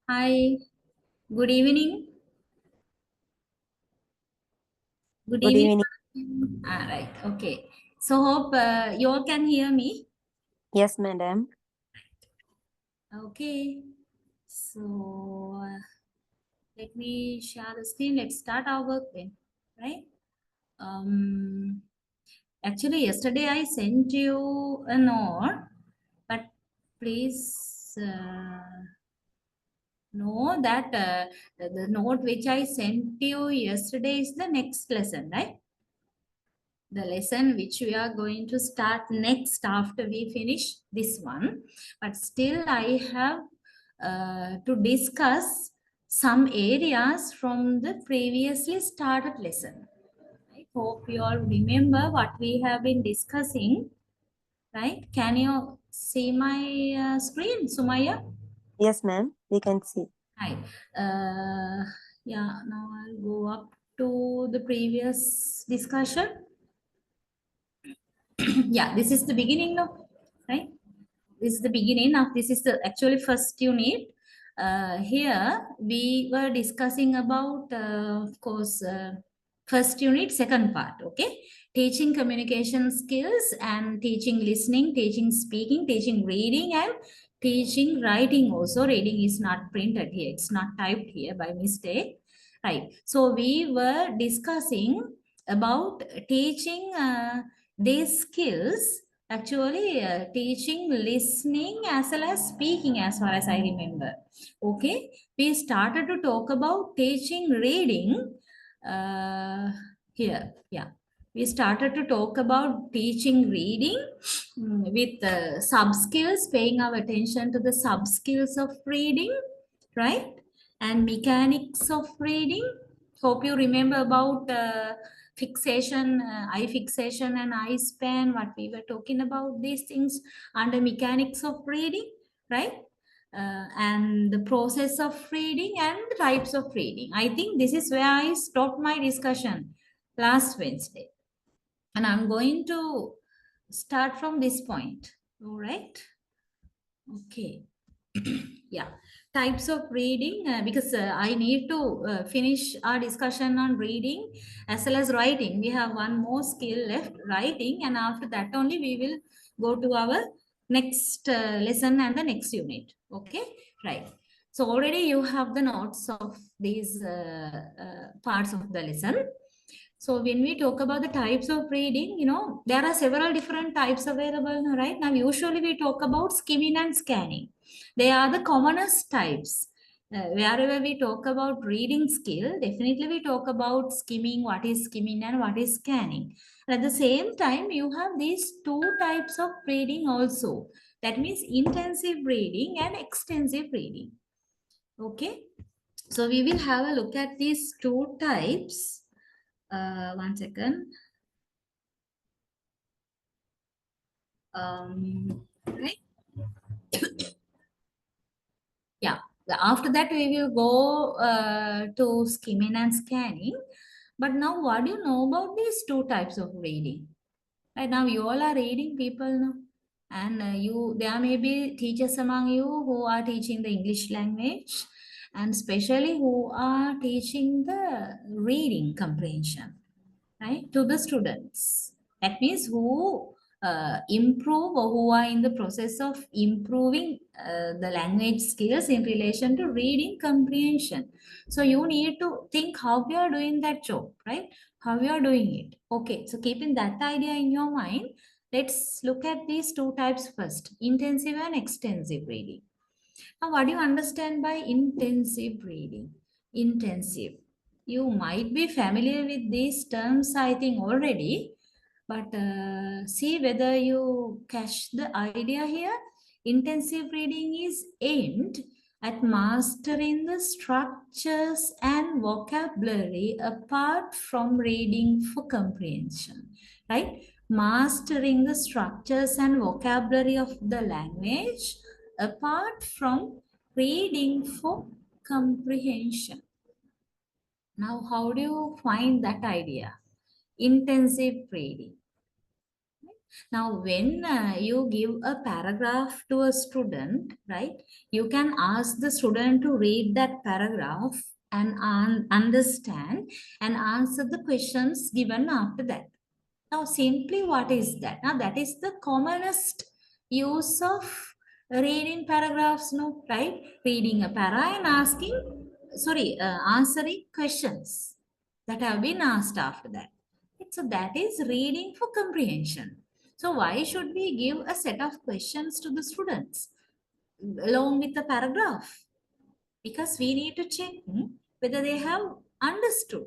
Hi, good evening. Good Good evening. evening. Right, okay. So hope you all can hear me. Yes, madam. Okay. So let me share the screen. Let's start our work then, right? Um, Actually, yesterday I sent you a note, but please know that the note which I sent you yesterday is the next lesson, right? The lesson which we are going to start next after we finish this one. But still, I have to discuss some areas from the previously started lesson. I hope you all remember what we have been discussing, right? Can you see my screen, Sumaya? Yes, ma'am. We can see. Hi. Yeah, now I'll go up to the previous discussion. Yeah, this is the beginning now, right? This is the beginning of this is the actually first unit. Here we were discussing about, of course, first unit, second part. Okay, teaching communication skills and teaching listening, teaching speaking, teaching reading, and teaching writing. Also, reading is not printed here; it's not typed here by mistake, right? So we were discussing about teaching these skills. Actually, teaching listening as well as speaking, as far as I remember. Okay, we started to talk about teaching reading here. Yeah, we started to talk about teaching reading with sub skills, paying our attention to the sub skills of reading, right? And mechanics of reading. Hope you remember about fixation, eye fixation and eye span, what we were talking about these things under mechanics of reading, right? And the process of reading and the types of reading. I think this is where I stopped my discussion last Wednesday. And I'm going to start from this point. All right. Okay. Yeah, types of reading, because I need to finish our discussion on reading as well as writing. We have one more skill left, writing, and after that only we will go to our next lesson and the next unit. Okay, right. So already you have the notes of these parts of the lesson. So when we talk about the types of reading, there are several different types available, right? Now, usually we talk about skimming and scanning. They are the commonest types. Wherever we talk about reading skill, definitely we talk about skimming, what is skimming and what is scanning. And at the same time, you have these two types of reading also. That means intensive reading and extensive reading. Okay. So we will have a look at these two types. One second. Right? Yeah. After that, we will go to skimming and scanning. But now, what do you know about these two types of reading? Right now, you all are reading people now, and there may be teachers among you who are teaching the English language, and especially who are teaching the reading comprehension, right, to the students. That means who improve or who are in the process of improving the language skills in relation to reading comprehension. So you need to think how you are doing that job, right? How you are doing it. Okay, so keeping that idea in your mind, let's look at these two types first: intensive and extensive reading. Now, what do you understand by intensive reading? Intensive. You might be familiar with these terms, I think, already, but see whether you catch the idea here. Intensive reading is aimed at mastering the structures and vocabulary apart from reading for comprehension, right? Mastering the structures and vocabulary of the language apart from reading for comprehension. Now, how do you find that idea? Intensive reading. Now, when you give a paragraph to a student, right, you can ask the student to read that paragraph and understand and answer the questions given after that. Now, simply what is that? Now, that is the commonest use of reading paragraphs, no, right? Reading a para and answering questions that have been asked after that. So, that is reading for comprehension. So, why should we give a set of questions to the students along with the paragraph? Because we need to check whether they have understood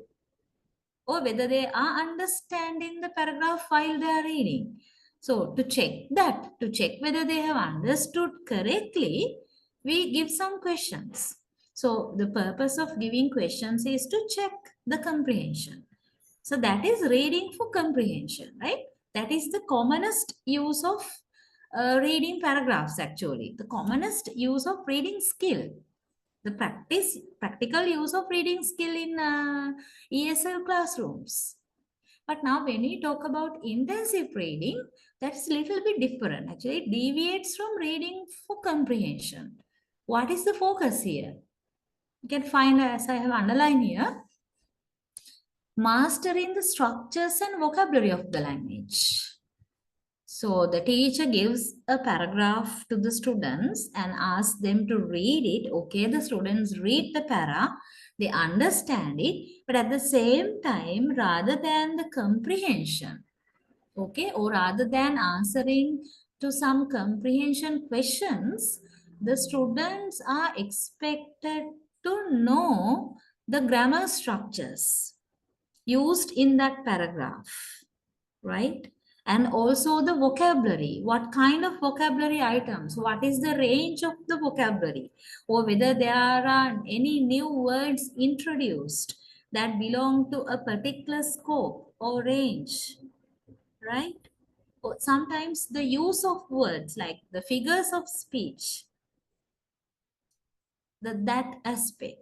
or whether they are understanding the paragraph while they are reading. So, to check whether they have understood correctly, we give some questions. So, the purpose of giving questions is to check the comprehension. So, that is reading for comprehension, right? That is the commonest use of reading paragraphs, actually. The commonest use of reading skill, the practical use of reading skill in ESL classrooms. But now when we talk about intensive reading, that's a little bit different. Actually, it deviates from reading for comprehension. What is the focus here? You can find, as I have underlined here, mastering the structures and vocabulary of the language. So the teacher gives a paragraph to the students and asks them to read it. Okay, the students read the para, they understand it, but at the same time, rather than the comprehension, okay, or rather than answering to some comprehension questions, the students are expected to know the grammar structures used in that paragraph, right? And also the vocabulary. What kind of vocabulary items? What is the range of the vocabulary? Or whether there are any new words introduced that belong to a particular scope or range, right? Or sometimes the use of words like the figures of speech, that aspect.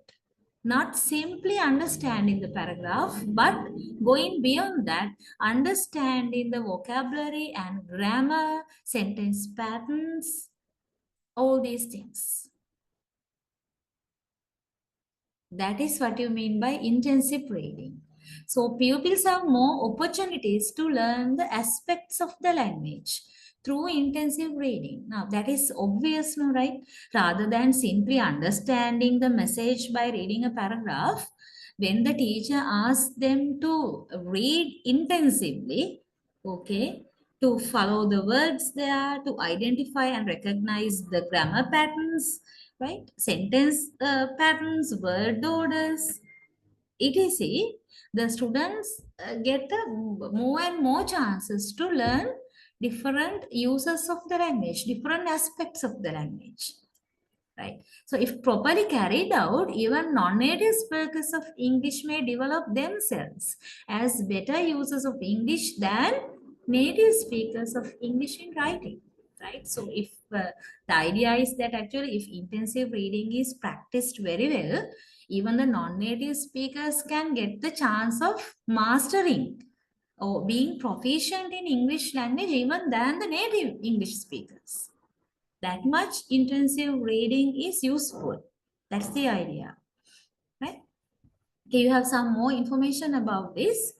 Not simply understanding the paragraph, but going beyond that, understanding the vocabulary and grammar, sentence patterns, all these things. That is what you mean by intensive reading. So pupils have more opportunities to learn the aspects of the language through intensive reading. Now that is obvious, no, right? Rather than simply understanding the message by reading a paragraph, when the teacher asks them to read intensively, okay, to follow the words there, to identify and recognize the grammar patterns, right? Sentence patterns, word orders, etc. The students get more and more chances to learn different uses of the language, different aspects of the language, right? So, if properly carried out, even non-native speakers of English may develop themselves as better users of English than native speakers of English in writing, right? So, if the idea is that actually, if intensive reading is practiced very well, even the non-native speakers can get the chance of mastering or being proficient in English language even than the native English speakers. That much intensive reading is useful. That's the idea, right? Okay, you have some more information about this.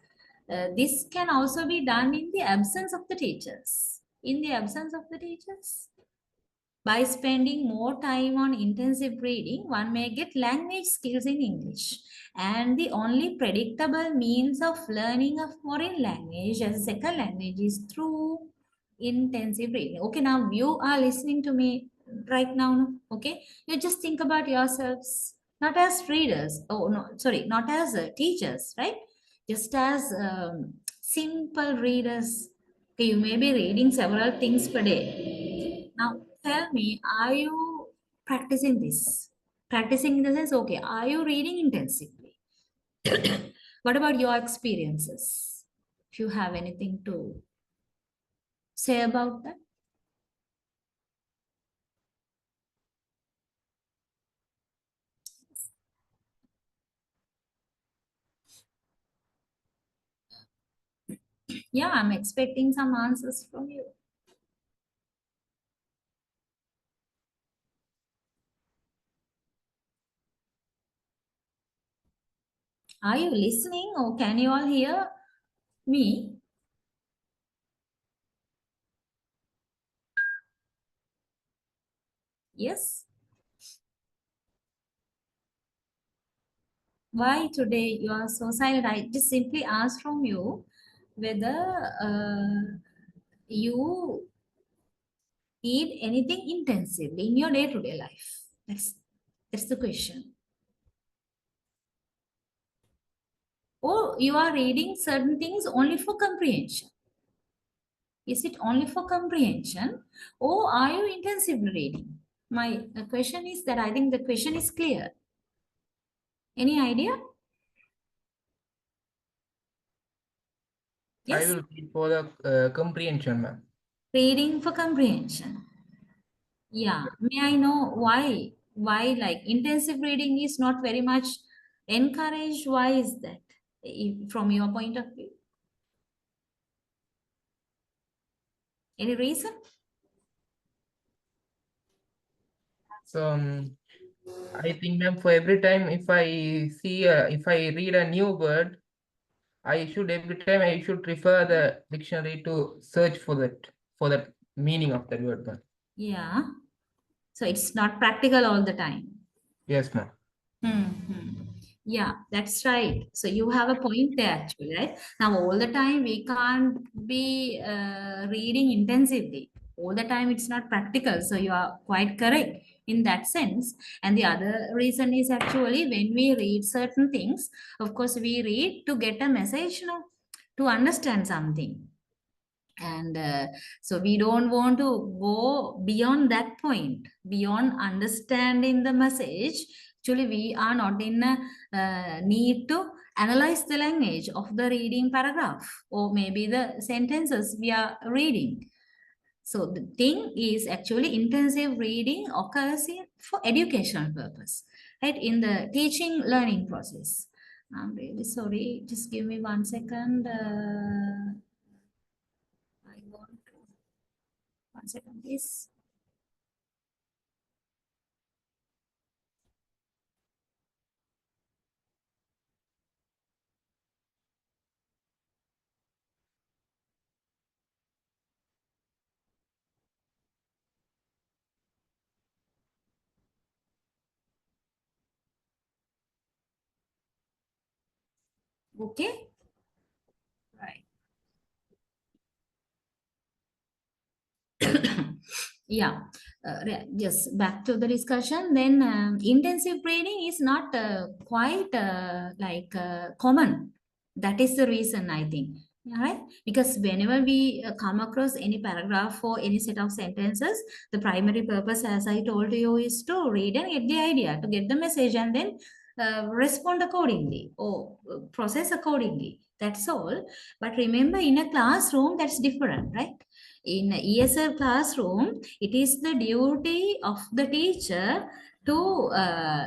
This can also be done in the absence of the teachers. In the absence of the teachers, by spending more time on intensive reading, one may get language skills in English. And the only predictable means of learning a foreign language as a second language is through intensive reading. Okay, now you are listening to me right now. No? Okay, you just think about yourselves, not as readers. Oh, no, sorry, not as teachers, right? Just as simple readers. Okay, you may be reading several things per day. Now, tell me, are you practicing this? Practicing in the sense, okay, are you reading intensively? What about your experiences? If you have anything to say about that? Yeah, I'm expecting some answers from you. Are you listening or can you all hear me? Yes. Why today you are so silent? I just simply asked from you whether you eat anything intensively in your day-to-day life. That's the question. Or you are reading certain things only for comprehension. Is it only for comprehension or are you intensively reading? My question is that I think the question is clear. Any idea? I Yes, will read for the comprehension, ma'am. reading for comprehension. Yeah, may I know why? Why like intensive reading is not very much encouraged? Why is that? From your point of view, any reason? So I think, ma'am, for every time if I read a new word, every time I should refer the dictionary to search for that meaning of that word, ma'am. Yeah, so it's not practical all the time. Yes, ma'am. Hmm. Yeah, that's right. So you have a point there actually, right? Now, all the time we can't be reading intensively. All the time it's not practical. So you are quite correct in that sense. And the other reason is actually when we read certain things, of course, we read to get a message, to understand something. And so we don't want to go beyond that point, beyond understanding the message. Actually we are not in a need to analyze the language of the reading paragraph or maybe the sentences we are reading. So the thing is actually intensive reading occurs for educational purpose, right, in the teaching learning process. I'm really sorry, just give me 1 second. I want to 1 second, please. Okay. Right. Yeah. Yes. Back to the discussion. Then intensive reading is not quite common. That is the reason I think. All right. Because whenever we come across any paragraph or any set of sentences, the primary purpose, as I told you, is to read and get the idea, to get the message, and then respond accordingly or process accordingly. That's all. But remember, in a classroom, that's different, right? In a ESL classroom, it is the duty of the teacher to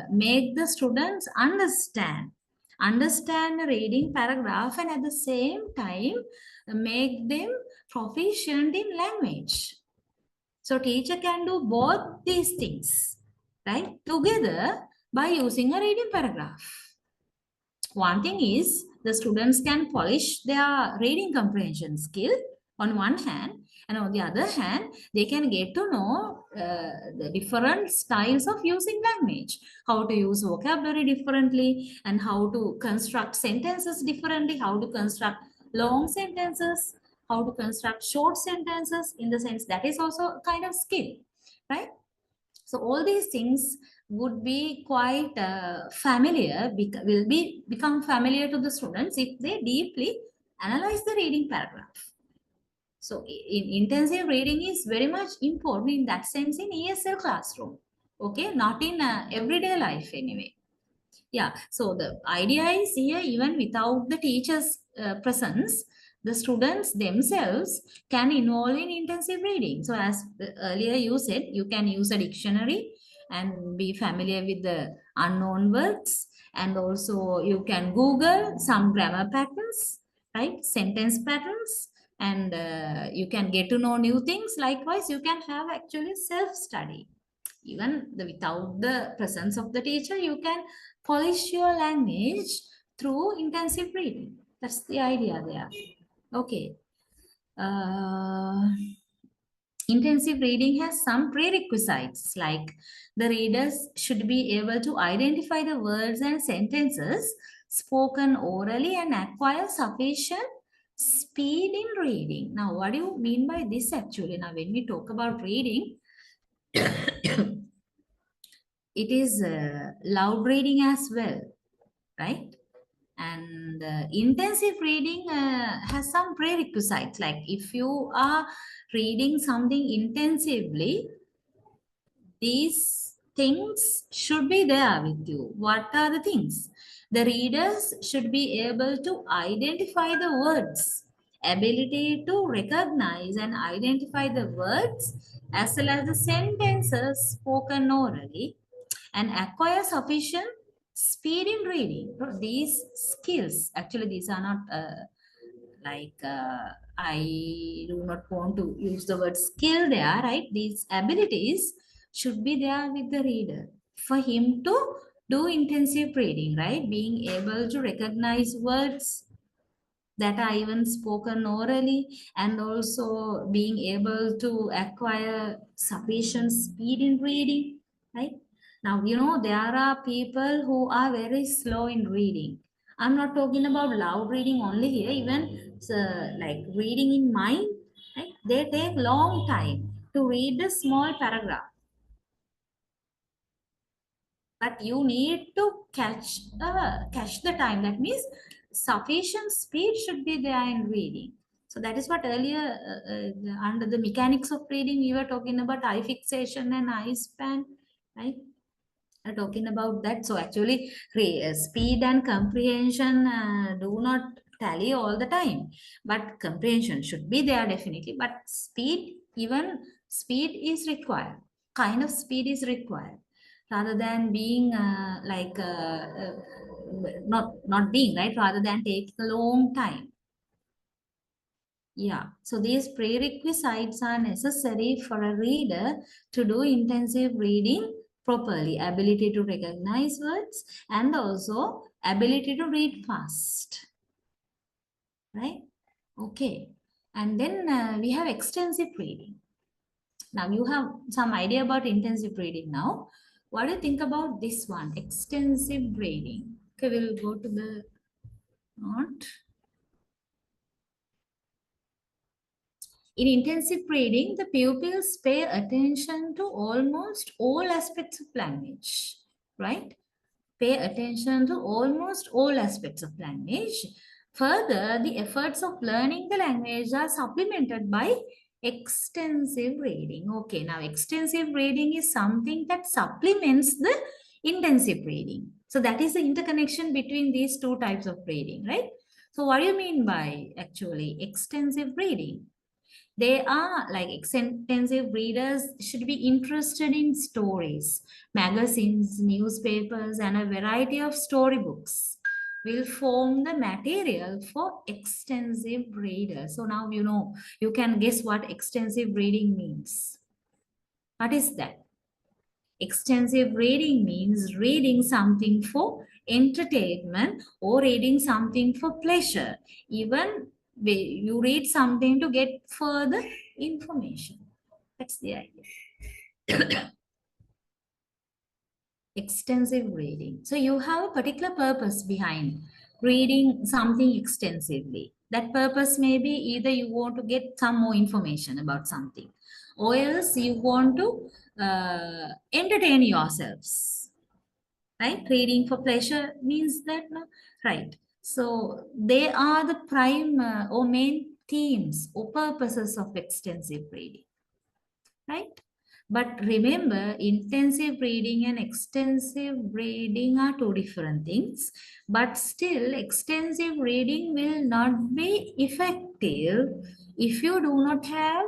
make the students understand the reading paragraph, and at the same time make them proficient in language. So teacher can do both these things, right, together by using a reading paragraph. One thing is the students can polish their reading comprehension skill on one hand, and on the other hand, they can get to know the different styles of using language, how to use vocabulary differently, and how to construct sentences differently, how to construct long sentences, how to construct short sentences. In the sense that is also a kind of skill, right? So all these things would be quite familiar, will be become familiar to the students if they deeply analyze the reading paragraph. So in intensive reading is very much important in that sense in ESL classroom. Okay, not in everyday life anyway. Yeah, so the idea is here, even without the teacher's presence, the students themselves can involve in intensive reading. So as earlier you said, you can use a dictionary and be familiar with the unknown words, and also you can Google some grammar patterns, right, sentence patterns, and you can get to know new things. Likewise, you can have actually self-study. Even without the presence of the teacher, you can polish your language through intensive reading. That's the idea there. Okay. Uh, Intensive reading has some prerequisites, like the readers should be able to identify the words and sentences spoken orally and acquire sufficient speed in reading. Now, what do you mean by this actually? Now, when we talk about reading, it is loud reading as well, right? And intensive reading has some prerequisites, like if you are reading something intensively, these things should be there with you. What are the things? The readers should be able to identify the words, ability to recognize and identify the words as well as the sentences spoken orally, and acquire sufficient speed in reading. So these skills, actually, these are not I do not want to use the word skill there, right? These abilities should be there with the reader for him to do intensive reading, right? Being able to recognize words that are even spoken orally, and also being able to acquire sufficient speed in reading, right? Now, there are people who are very slow in reading. I'm not talking about loud reading only here, even like reading in mind, right? They take long time to read the small paragraph, but you need to catch the time. That means sufficient speed should be there in reading. So that is what earlier under the mechanics of reading we were talking about eye fixation and eye span, right? Are talking about that. So actually, speed and comprehension do not tally all the time, but comprehension should be there definitely. But speed, even speed is required. Kind of speed is required, rather than being not being right, rather than taking a long time. Yeah, so these prerequisites are necessary for a reader to do intensive reading properly. Ability to recognize words and also ability to read fast, right? Okay, and then we have extensive reading. Now you have some idea about intensive reading now. What do you think about this one, extensive reading? Okay, we'll go to the note. In intensive reading, the pupils pay attention to almost all aspects of language, right? Pay attention to almost all aspects of language. Further, the efforts of learning the language are supplemented by extensive reading. Okay, now extensive reading is something that supplements the intensive reading. So that is the interconnection between these two types of reading, right? So what do you mean by actually extensive reading? They are like extensive readers should be interested in stories, magazines, newspapers, and a variety of storybooks will form the material for extensive readers. So now you can guess what extensive reading means. What is that? Extensive reading means reading something for entertainment or reading something for pleasure. Even you read something to get further information. That's the idea. Extensive reading. So you have a particular purpose behind reading something extensively. That purpose may be either you want to get some more information about something, or else you want to entertain yourselves, right? Reading for pleasure means that, no? Right. So they are the prime or main themes or purposes of extensive reading, right? But remember, intensive reading and extensive reading are two different things. But still, extensive reading will not be effective if you do not have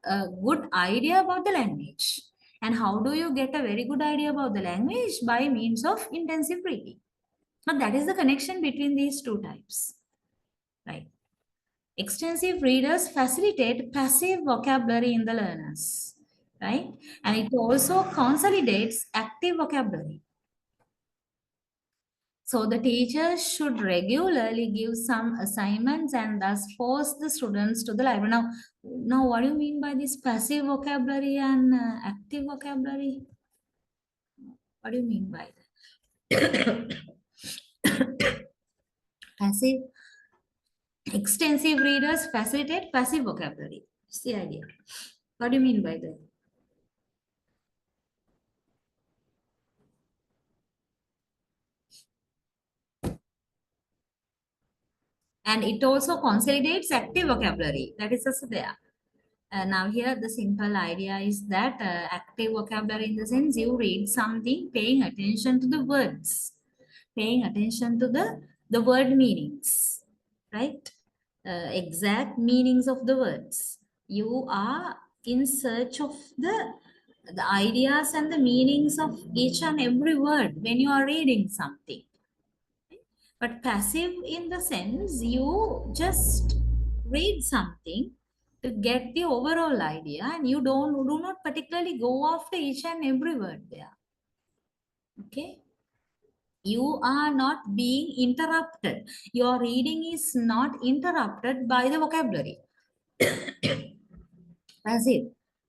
a good idea about the language. And how do you get a very good idea about the language? By means of intensive reading. Now, that is the connection between these two types, right? Extensive readers facilitate passive vocabulary in the learners, right? And it also consolidates active vocabulary. So the teacher should regularly give some assignments and thus force the students to the library. Now what do you mean by this passive vocabulary and active vocabulary? What do you mean by that? Passive, extensive readers facilitate passive vocabulary. That's the idea. What do you mean by that? And it also consolidates active vocabulary. That is also there. Now here the simple idea is that active vocabulary in the sense you read something paying attention to the words, paying attention to the word meanings, right? Exact meanings of the words. You are in search of the ideas and the meanings of each and every word when you are reading something. But passive in the sense you just read something to get the overall idea and you do not particularly go after each and every word there. Okay? You are not being interrupted. Your reading is not interrupted by the vocabulary. Passive.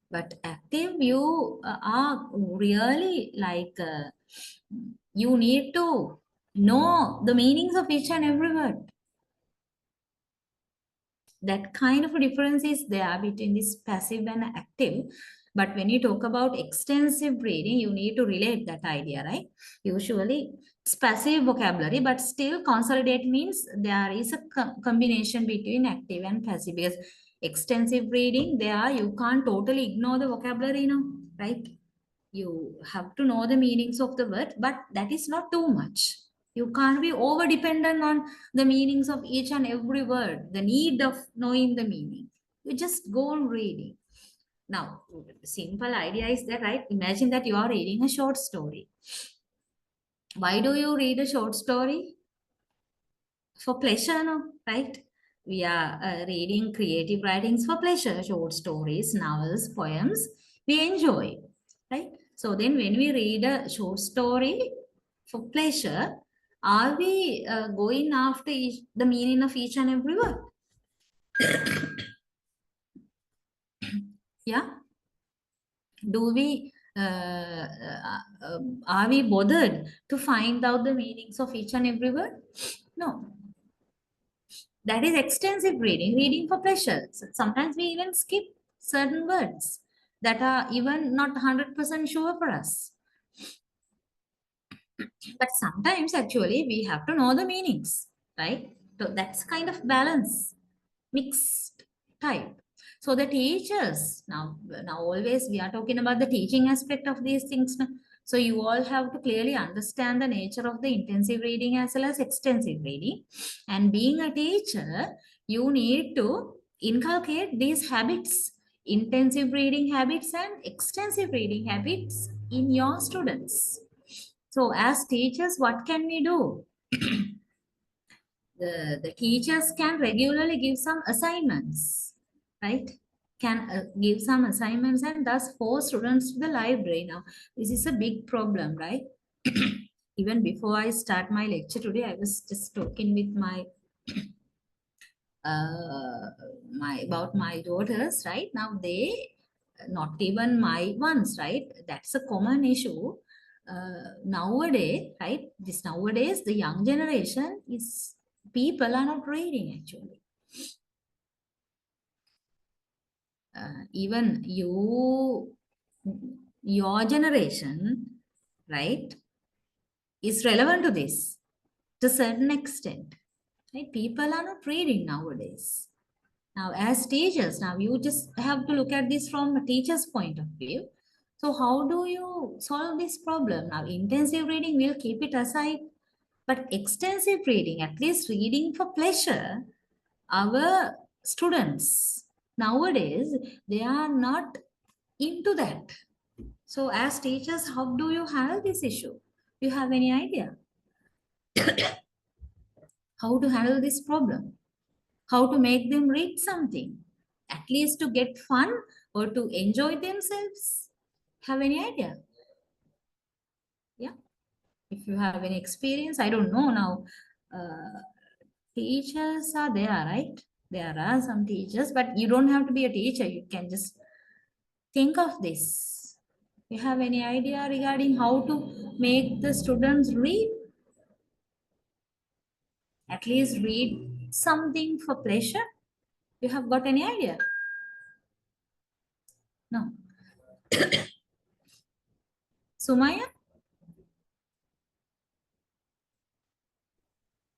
But active, you are really like you need to know the meanings of each and every word. That kind of a difference is there between this passive and active. But when you talk about extensive reading, you need to relate that idea, right? Usually it's passive vocabulary, but still consolidate means there is a combination between active and passive, because extensive reading there you can't totally ignore the vocabulary, right? You have to know the meanings of the word, but that is not too much. You can't be over dependent on the meanings of each and every word, the need of knowing the meaning. You just go on reading. Now, the simple idea is that, right? Imagine that you are reading a short story. Why do you read a short story? For pleasure, no? Right? We are reading creative writings for pleasure, short stories, novels, poems. We enjoy, right? So then when we read a short story for pleasure, are we going after the meaning of each and every word? Yeah? Do we, are we bothered to find out the meanings of each and every word? No. That is extensive reading, reading for pleasure. Sometimes we even skip certain words that are even not 100% sure for us. But sometimes actually we have to know the meanings, right? So that's kind of balance, mixed type. So the teachers, now always we are talking about the teaching aspect of these things. So you all have to clearly understand the nature of the intensive reading as well as extensive reading. And being a teacher, you need to inculcate these habits, intensive reading habits and extensive reading habits in your students. So as teachers, what can we do? The teachers can regularly give some assignments, right? Can give some assignments and thus force students to the library. Now, this is a big problem, right? Even before I start my lecture today, I was just talking with about my daughters, right? Now they, not even my ones, right? That's a common issue. Nowadays, right? Nowadays, the young generation is, people are not reading actually. Even your generation, right, is relevant to this to a certain extent. Right? People are not reading nowadays. Now, as teachers, now you just have to look at this from a teacher's point of view. So, how do you solve this problem? Now, intensive reading, we'll keep it aside, but extensive reading, at least reading for pleasure, our students nowadays, they are not into that. So, as teachers, how do you handle this issue? Do you have any idea? How to handle this problem? how to make them read something, at least to get fun or to enjoy themselves? Have any idea? Yeah, if you have any experience, I don't know now. Uh, Teachers are there, right? There are some teachers, but you don't have to be a teacher. You can just think of this. You have any idea regarding how to make the students read? At least read something for pleasure. You have got any idea? No. Sumaya?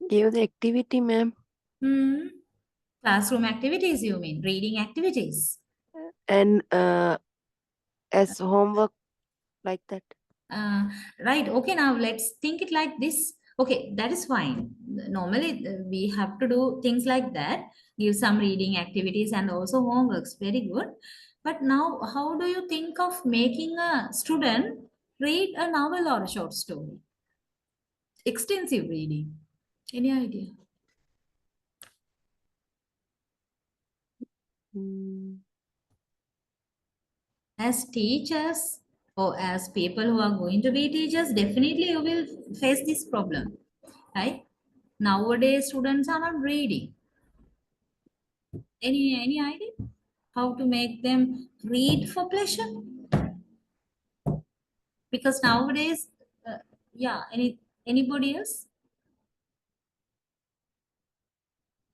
Give the activity, ma'am. Hmm. Classroom activities, you mean? Reading activities. And as homework like that. Uh, right. Okay. Now let's think it like this. Okay, that is fine. Normally, we have to do things like that. Give some reading activities and also homeworks. Very good. But now, how do you think of making a student read a novel or a short story? Extensive reading. Any idea? Mm, As teachers or as people who are going to be teachers, definitely you will face this problem, right? Nowadays, students are not reading. Any idea how to make them read for pleasure? Because nowadays, uh, yeah, anybody else?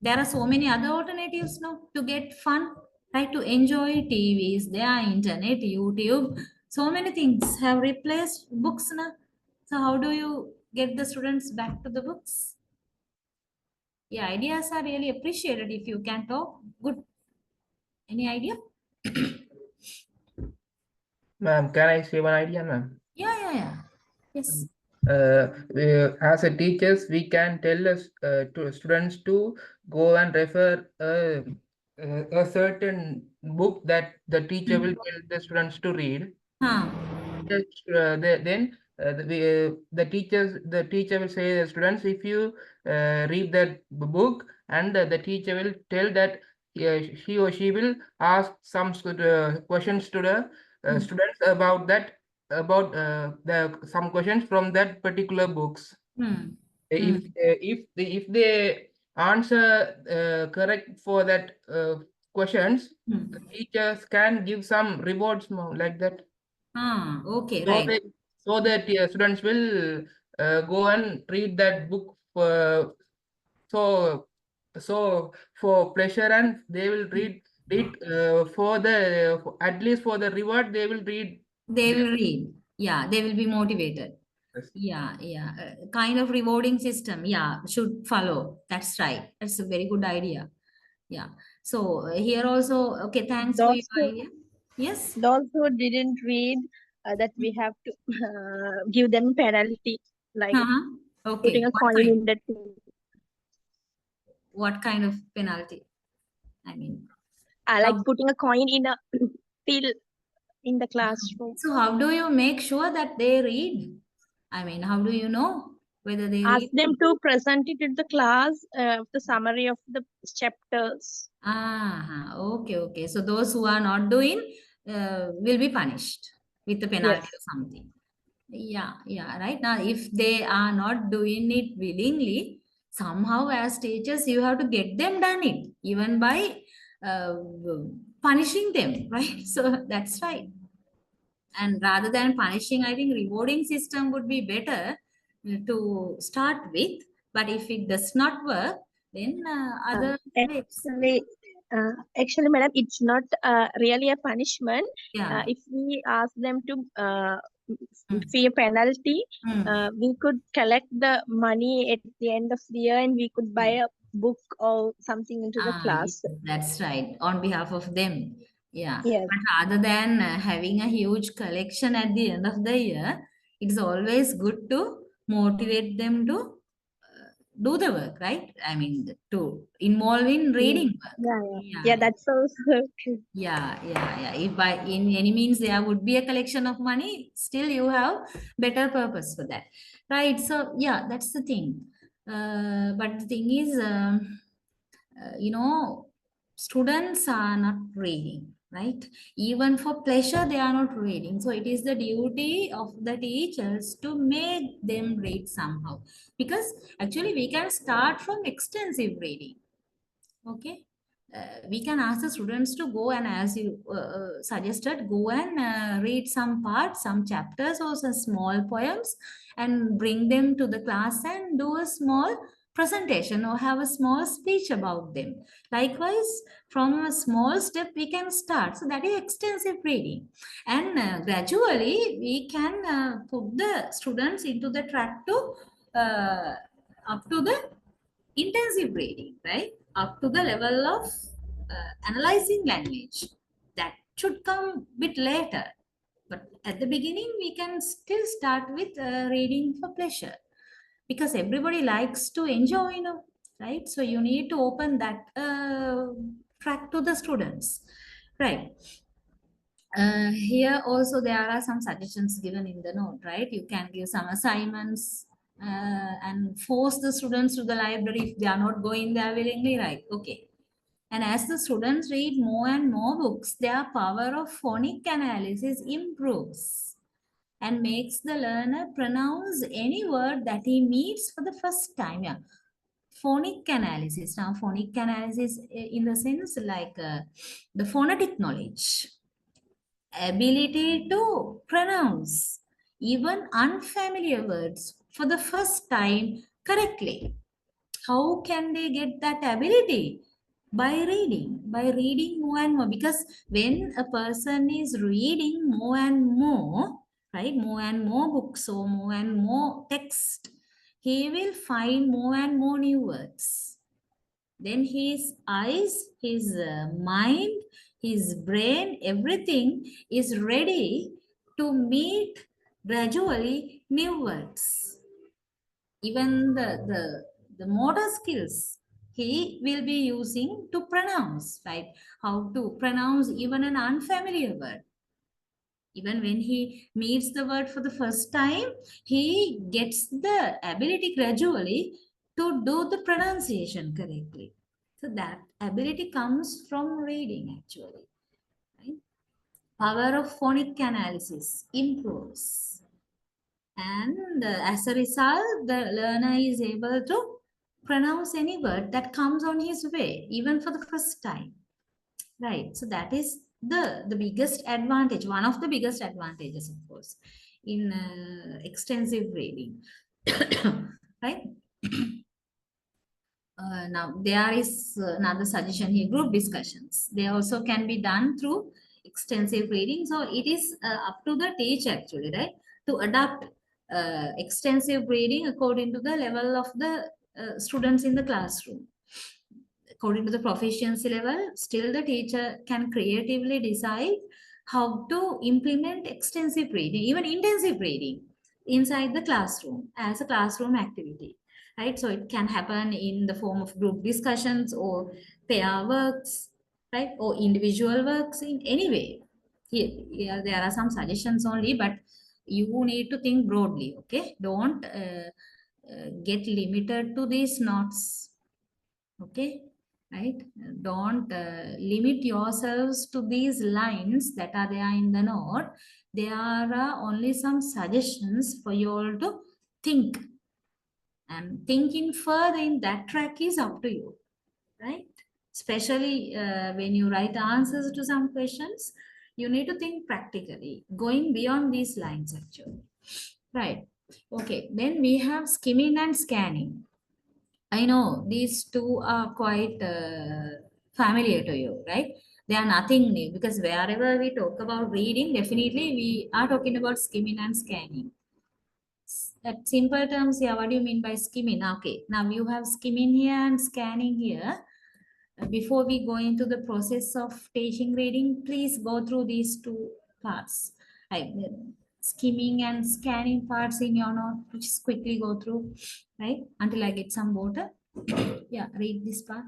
There are so many other alternatives now to get fun, right? To enjoy TVs, there are internet, YouTube. So many things have replaced books now. So how do you get the students back to the books? Yeah, ideas are really appreciated if you can talk. Good. Any idea? Ma'am, can I say one idea, ma'am? Yeah, yeah, yeah. Yes. As a teachers, we can tell us to students to go and refer a certain book that the teacher will tell the students to read. Huh. Then the teacher will say the students, if you read that book, and the teacher will tell that he or she will ask some questions to the Hmm. students about that, about the some questions from that particular books. Hmm. Hmm. If they answer correct for that questions, Hmm. the teachers can give some rewards more like that, Ah, okay, so right. they so that students will go and read that book for, so for pleasure, and they will read for the at least for the reward they will read They their. will read. Yeah, they will be motivated. Yes. Yeah, yeah. Kind of rewarding system. Yeah, should follow. That's right. That's a very good idea. Yeah. So here also, okay, thanks for your Those who idea. Yes. those who didn't read, that we have to give them penalty, like Uh-huh. putting Okay. a What coin kind? in the What kind of penalty? I mean, like how? putting a coin in a till in the classroom. So how do you make sure that they read? I mean, how do you know whether they Ask read? them to present it in the class, the summary of the chapters. Ah, okay, okay. So those who are not doing will be punished with a penalty Yes. or something. Yeah, yeah, right. Now, if they are not doing it willingly, somehow as teachers, you have to get them done it, even by uh, punishing them, right? So that's right. And rather than punishing, I think rewarding system would be better to start with. But if it does not work, then Uh, other ways. actually, actually, madam, it's not really a punishment. Yeah. If we ask them to Mm. pay a penalty, Mm. we could collect the money at the end of the year, and we could buy Mm. a book or something into the Yes, class. that's right. On behalf of them. Yeah. Yes. But rather than having a huge collection at the end of the year, it's always good to motivate them to do the work, right? I mean, to involve in Yeah, reading work. yeah, yeah. Yeah, Yeah, that's also true. yeah, yeah, yeah. If by in any means there would be a collection of money, still you have better purpose for that, right? So yeah, that's the thing. But the thing is, students are not reading, right? Even for pleasure, they are not reading. So it is the duty of the teachers to make them read somehow. Because actually, we can start from extensive reading. Okay. We can ask the students to go and, as you suggested, go and read some parts, some chapters or some small poems and bring them to the class and do a small presentation or have a small speech about them. Likewise, from a small step, we can start. So that is extensive reading. And gradually, we can put the students into the track to up to the intensive reading, right? Up to the level of analyzing language. That should come bit later. But at the beginning, we can still start with reading for pleasure because everybody likes to enjoy, right? So you need to open that track to the students, right? Here also there are some suggestions given in the note, right? You can give some assignments and force the students to the library if they are not going there willingly, right? Okay. And as the students read more and more books, their power of phonic analysis improves and makes the learner pronounce any word that he meets for the first time. Yeah. Phonic analysis. Now, phonic analysis in the sense like the phonetic knowledge, ability to pronounce even unfamiliar words for the first time correctly. How can they get that ability? By reading more and more. Because when a person is reading more and more, right, more and more books or more and more text, he will find more and more new words. Then his eyes, his mind, his brain, everything is ready to meet gradually new words. Even the motor skills he will be using to pronounce, right? How to pronounce even an unfamiliar word. Even when he meets the word for the first time, he gets the ability gradually to do the pronunciation correctly. So that ability comes from reading actually. Right? Power of phonic analysis improves. And as a result, the learner is able to pronounce any word that comes on his way, even for the first time. Right. So that is the biggest advantage, one of the biggest advantages, of course, in extensive reading. Right. Now, there is another suggestion here, group discussions. They also can be done through extensive reading. So it is up to the teacher actually, right, to adapt extensive reading according to the level of the students in the classroom. According to the proficiency level, still the teacher can creatively decide how to implement extensive reading, even intensive reading inside the classroom as a classroom activity, right? So it can happen in the form of group discussions or pair works, right? Or individual works in any way. Here there are some suggestions only, but you need to think broadly, okay? Don't get limited to these notes, okay? Right? Don't limit yourselves to these lines that are there in the note. There are only some suggestions for you all to think, and thinking further in that track is up to you, right? Especially when you write answers to some questions, you need to think practically, going beyond these lines actually, right? Okay, then we have skimming and scanning. I know these two are quite familiar to you, right? They are nothing new because wherever we talk about reading, definitely we are talking about skimming and scanning. At simple terms, yeah, what do you mean by skimming? Okay, now you have skimming here and scanning here. Before we go into the process of teaching reading, please go through these two parts. Skimming and scanning parts in your note. Just quickly go through, right? Until I get some water. Yeah, read this part.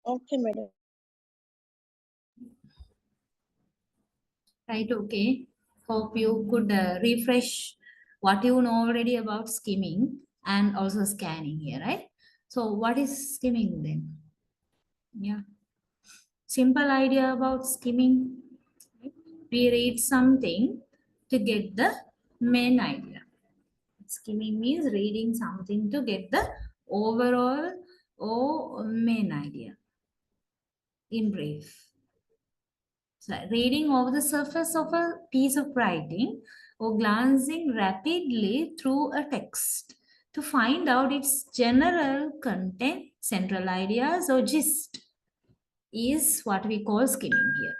Okay, madam. Right, okay. Hope you could refresh what you know already about skimming and also scanning here, right? So, what is skimming then? Yeah, simple idea about skimming. We read something to get the main idea. Skimming means reading something to get the overall or main idea in brief. So reading over the surface of a piece of writing or glancing rapidly through a text to find out its general content, central ideas, or gist is what we call skimming here.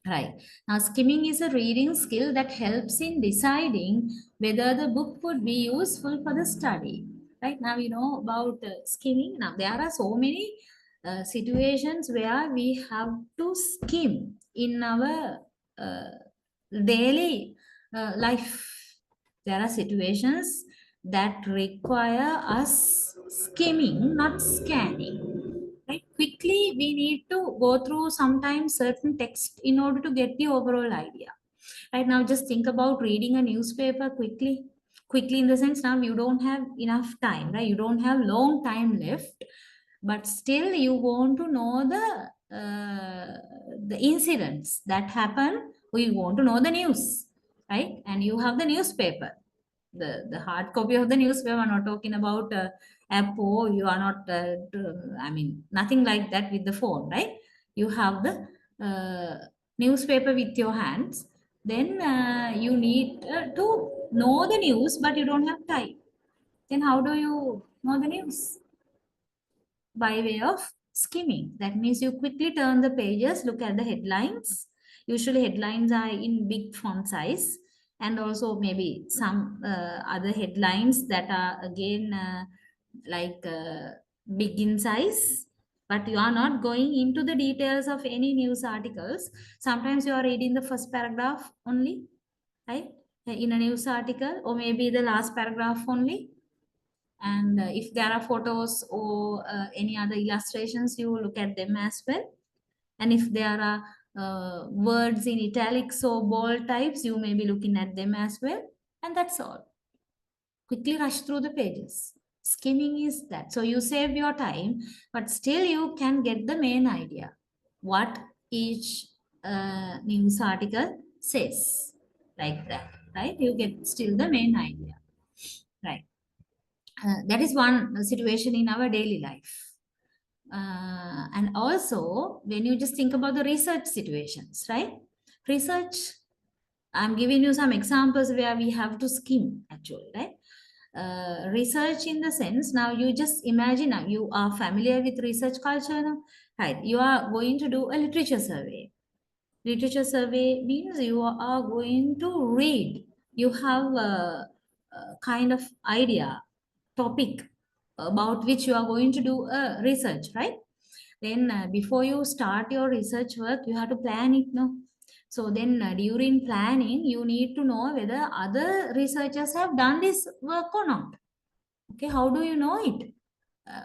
Right. Now, skimming is a reading skill that helps in deciding whether the book would be useful for the study. Right. Now, you know about skimming. Now, there are so many situations where we have to skim in our uh, daily life. There are situations that require us skimming, not scanning. Right? Quickly, we need to go through sometimes certain text in order to get the overall idea. Right now, just think about reading a newspaper quickly. Quickly, in the sense now you don't have enough time, right? You don't have long time left, but still you want to know the incidents that happen. Or you want to know the news, right? And you have the newspaper, the hard copy of the newspaper. I'm not talking about app, or you are not I mean nothing like that with the phone, right? You have the newspaper with your hands. Then you need to know the news, but you don't have time. Then how do you know the news? By way of skimming. That means you quickly turn the pages, look at the headlines. Usually headlines are in big font size, and also maybe some other headlines that are again like big in size. But you are not going into the details of any news articles. Sometimes you are reading the first paragraph only, right? In a news article, or maybe the last paragraph only. And if there are photos or any other illustrations, you look at them as well. And if there are words in italics or bold types, you may be looking at them as well. And that's all. Quickly rush through the pages. Skimming is that. So you save your time, but still you can get the main idea. What each news article says. Like that, right? You get still the main idea. Right. That is one situation in our daily life. And also, when you just think about the research situations, right? Research, I'm giving you some examples where we have to skim actually, right? Research in the sense, now you just imagine, now you are familiar with research culture now, right? You are going to do a literature survey. Literature survey means you are going to read. You have a kind of idea, topic about which you are going to do a research, right? Then before you start your research work, you have to plan it, no? So then during planning, you need to know whether other researchers have done this work or not. Okay, how do you know it? Uh,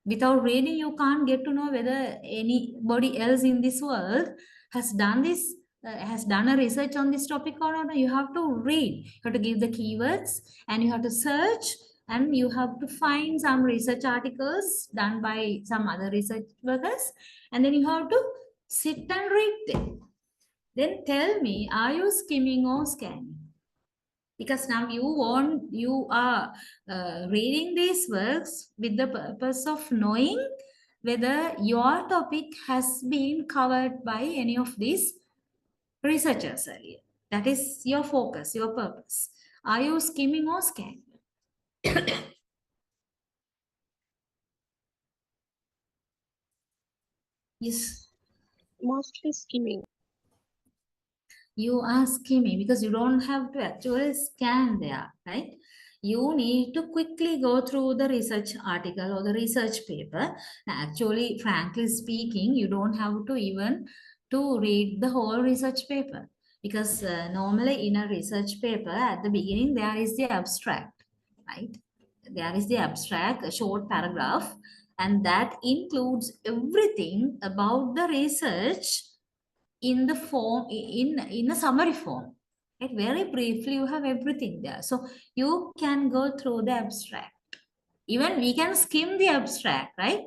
Without reading, you can't get to know whether anybody else in this world has done this, has done a research on this topic or not. You have to read. You have to give the keywords, and you have to search, and you have to find some research articles done by some other research workers, and then you have to sit and read them. Then tell me, are you skimming or scanning? Because now you are reading these works with the purpose of knowing whether your topic has been covered by any of these researchers earlier. That is your focus, your purpose. Are you skimming or scanning? Yes. Mostly skimming. You are skimming because you don't have to actually scan there, right? You need to quickly go through the research article or the research paper. Actually, frankly speaking, you don't have to even to read the whole research paper because normally in a research paper at the beginning there is the abstract, right? There is the abstract, a short paragraph, and that includes everything about the research in the form in a summary form, right? Very briefly you have everything there, so you can go through the abstract. Even we can skim the abstract, right,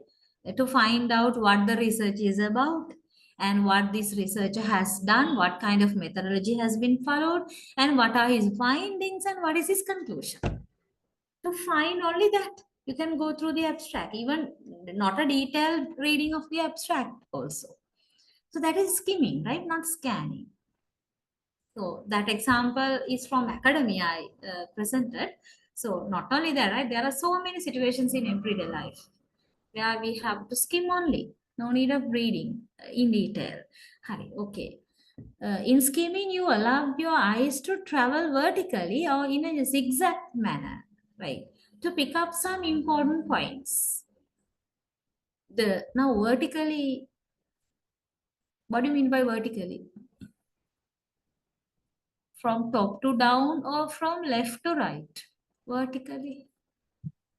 to find out what the research is about and what this researcher has done, what kind of methodology has been followed, and what are his findings and what is his conclusion. To find only that, you can go through the abstract, even not a detailed reading of the abstract also. So that is skimming, right? Not scanning. So that example is from academia I presented. So not only that, right? There are so many situations in everyday life where we have to skim only. No need of reading in detail. Hi, okay. In skimming, you allow your eyes to travel vertically or in a zigzag manner, right? To pick up some important points. The now vertically, what do you mean by vertically? From top to down or from left to right? Vertically.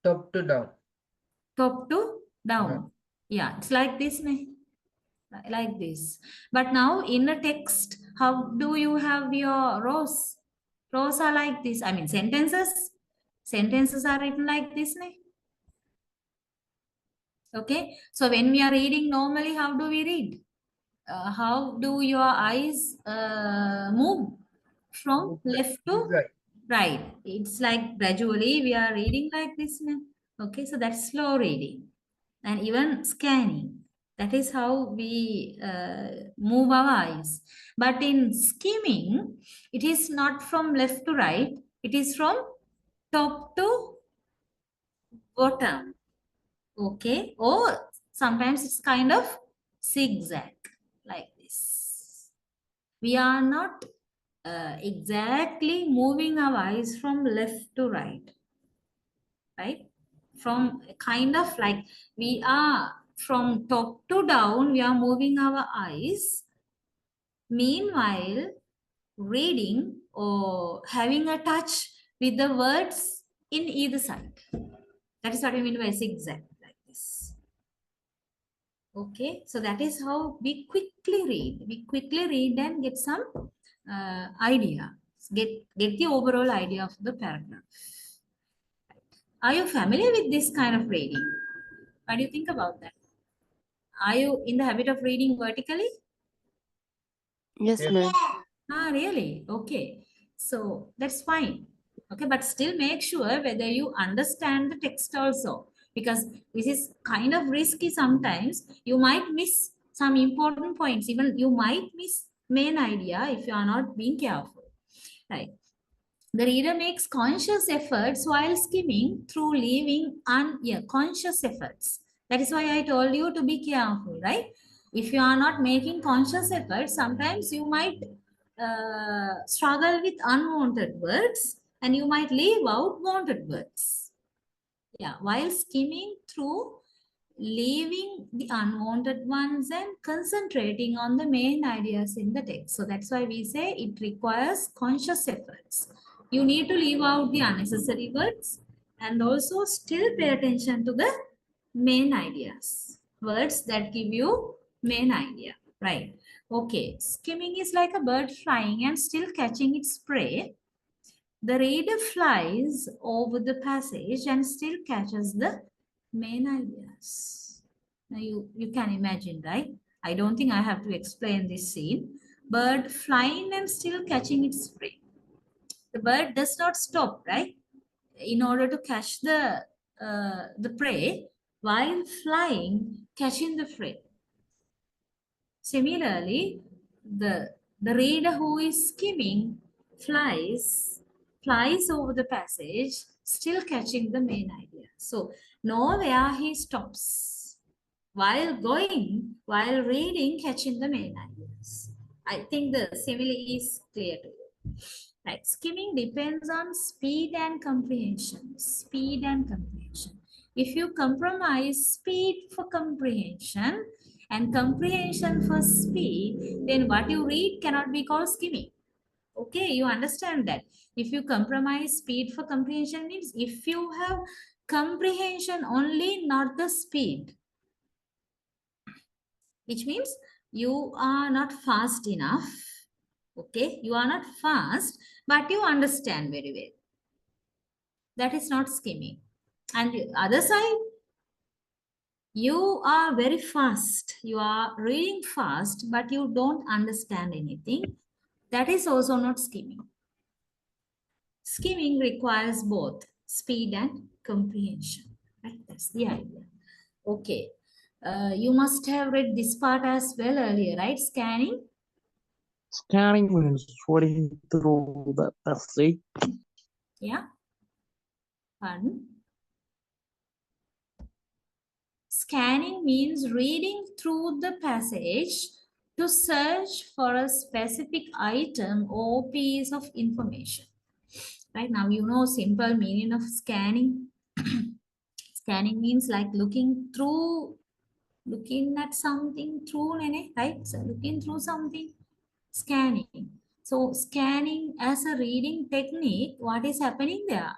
Top to down. Top to down. Yeah, it's like this, like this. But now in a text, how do you have your rows? Rows are like this. I mean, sentences. Sentences are written like this, ne? Okay. So when we are reading normally, how do we read? How do your eyes move from left to Right. right? It's like gradually we are reading like this now. Okay, so that's slow reading and even scanning. That is how we move our eyes. But in skimming, it is not from left to right, it is from top to bottom. Okay, or sometimes it's kind of zigzag like this. We are not exactly moving our eyes from left to right? From kind of like we are from top to down, we are moving our eyes. Meanwhile, reading or having a touch with the words in either side. That is what I mean by zigzag, like this. Okay, so that is how we quickly read. We quickly read and get some idea. Get the overall idea of the paragraph. Are you familiar with this kind of reading? What do you think about that? Are you in the habit of reading vertically? Yes, Yes. ma'am. Ah, really? Okay. So that's fine. Okay, but still make sure whether you understand the text also, because this is kind of risky sometimes. You might miss some important points. Even you might miss main idea if you are not being careful. Right. The reader makes conscious efforts while skimming through leaving conscious efforts. That is why I told you to be careful, right? If you are not making conscious efforts, sometimes you might struggle with unwanted words and you might leave out wanted words. Yeah, while skimming through, leaving the unwanted ones and concentrating on the main ideas in the text. So that's why we say it requires conscious efforts. You need to leave out the unnecessary words and also still pay attention to the main ideas. Words that give you main idea, right? Okay, skimming is like a bird flying and still catching its prey. The reader flies over the passage and still catches the main ideas. Now you can imagine, right? I don't think I have to explain this scene. Bird flying and still catching its prey. The bird does not stop, right? In order to catch the prey while flying, catching the prey. Similarly, the reader who is skimming flies over the passage, still catching the main idea. So nowhere he stops. while reading, catching the main ideas. I think the simile is clear to you. Right. Skimming depends on speed and comprehension. Speed and comprehension. If you compromise speed for comprehension and comprehension for speed, then what you read cannot be called skimming. Okay, you understand that. If you compromise speed for comprehension means if you have comprehension only, not the speed, which means you are not fast enough. Okay, you are not fast, but you understand very well. That is not skimming. And the other side, you are very fast. You are reading fast, but you don't understand anything. That is also not skimming. Skimming requires both speed and comprehension. Right? That's the idea. Okay. You must have read this part as well earlier, right? Scanning. Scanning means reading through the passage. Yeah. Pardon. Scanning means reading through the passage to search for a specific item or piece of information. Right now, you know simple meaning of scanning. Scanning means like looking at something through, right? So looking through something, scanning. So scanning as a reading technique, what is happening there?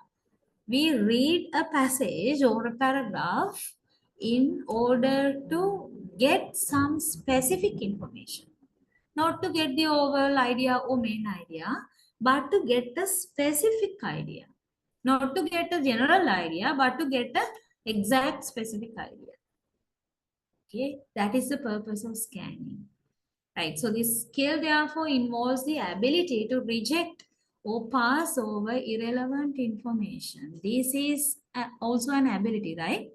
We read a passage or a paragraph in order to get some specific information. Not to get the overall idea or main idea, but to get a specific idea. Not to get a general idea, but to get a exact specific idea. Okay, that is the purpose of scanning. Right, so this skill therefore involves the ability to reject or pass over irrelevant information. This is also an ability, right?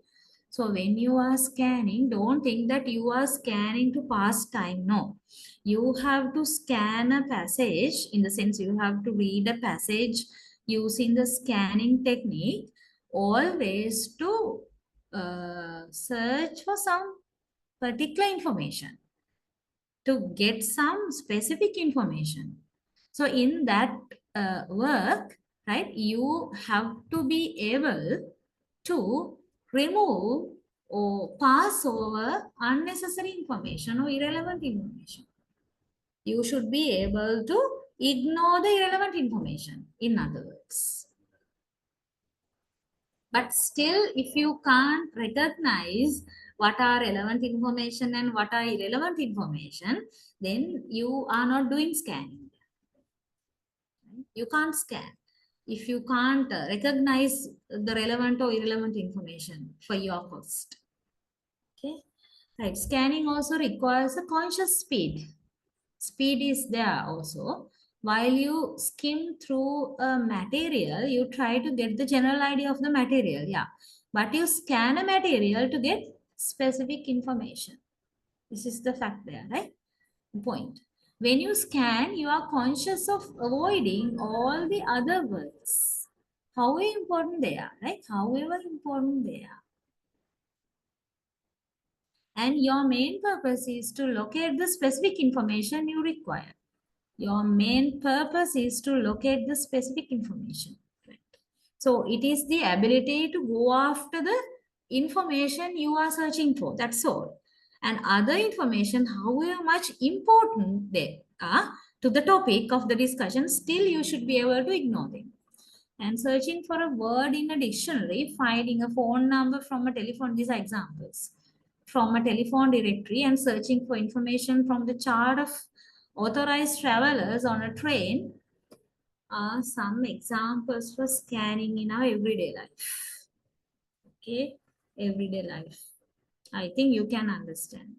So when you are scanning, don't think that you are scanning to pass time. No, you have to scan a passage, in the sense you have to read a passage using the scanning technique, always to search for some particular information, to get some specific information. So in that work, right, you have to be able to remove or pass over unnecessary information or irrelevant information. You should be able to ignore the irrelevant information, in other words. But still, if you can't recognize what are relevant information and what are irrelevant information, then you are not doing scanning. You can't scan if you can't recognize the relevant or irrelevant information for your cost. Okay, right. Scanning also requires a conscious speed. Speed is there also. While you skim through a material, you try to get the general idea of the material, yeah. But you scan a material to get specific information. This is the fact there, right? Point. When you scan, you are conscious of avoiding all the other words. However important they are, right? However important they are. And your main purpose is to locate the specific information you require. Your main purpose is to locate the specific information. Right? So it is the ability to go after the information you are searching for. That's all. And other information, however much important they are to the topic of the discussion, still you should be able to ignore them. And searching for a word in a dictionary, finding a phone number from a telephone, these are examples. From a telephone directory and searching for information from the chart of authorized travelers on a train are some examples for scanning in our everyday life. Okay, everyday life. I think you can understand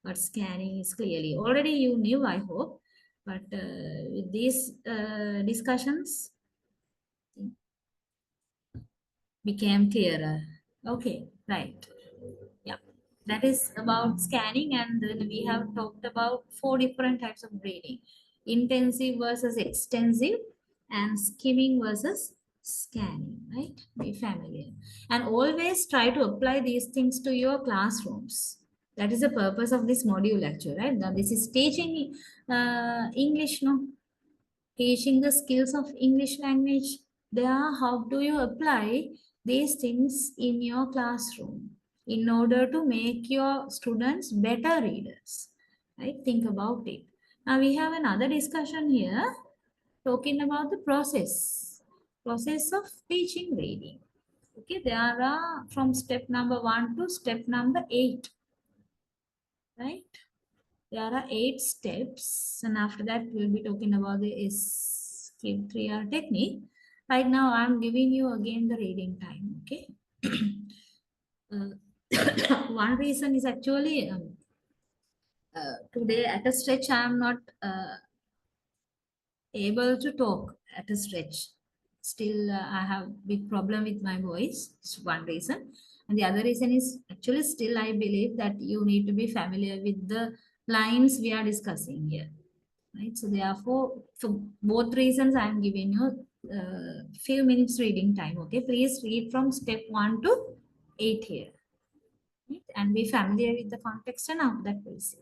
what scanning is clearly. Already you knew, I hope, but with these discussions, became clearer. Okay, right. Yeah, that is about scanning, and then we have talked about 4 different types of reading: intensive versus extensive, and skimming versus scanning, right? Be familiar. And always try to apply these things to your classrooms. That is the purpose of this module actually, right? Now this is teaching English, no? Teaching the skills of English language. There, how do you apply these things in your classroom in order to make your students better readers? Right? Think about it. Now we have another discussion here talking about the process of teaching reading. Okay, there are from step number 1 to step number 8, right? There are 8 steps, and after that, we'll be talking about the skip 3R technique. Right now, I'm giving you again the reading time, okay? One reason is actually today at a stretch, I'm not able to talk at a stretch. Still, I have big problem with my voice. It's one reason. And the other reason is actually still I believe that you need to be familiar with the lines we are discussing here. Right? So therefore, for both reasons, I am giving you few minutes reading time. Okay, please read from step 1 to 8 here. Right? And be familiar with the context, and after that we'll see.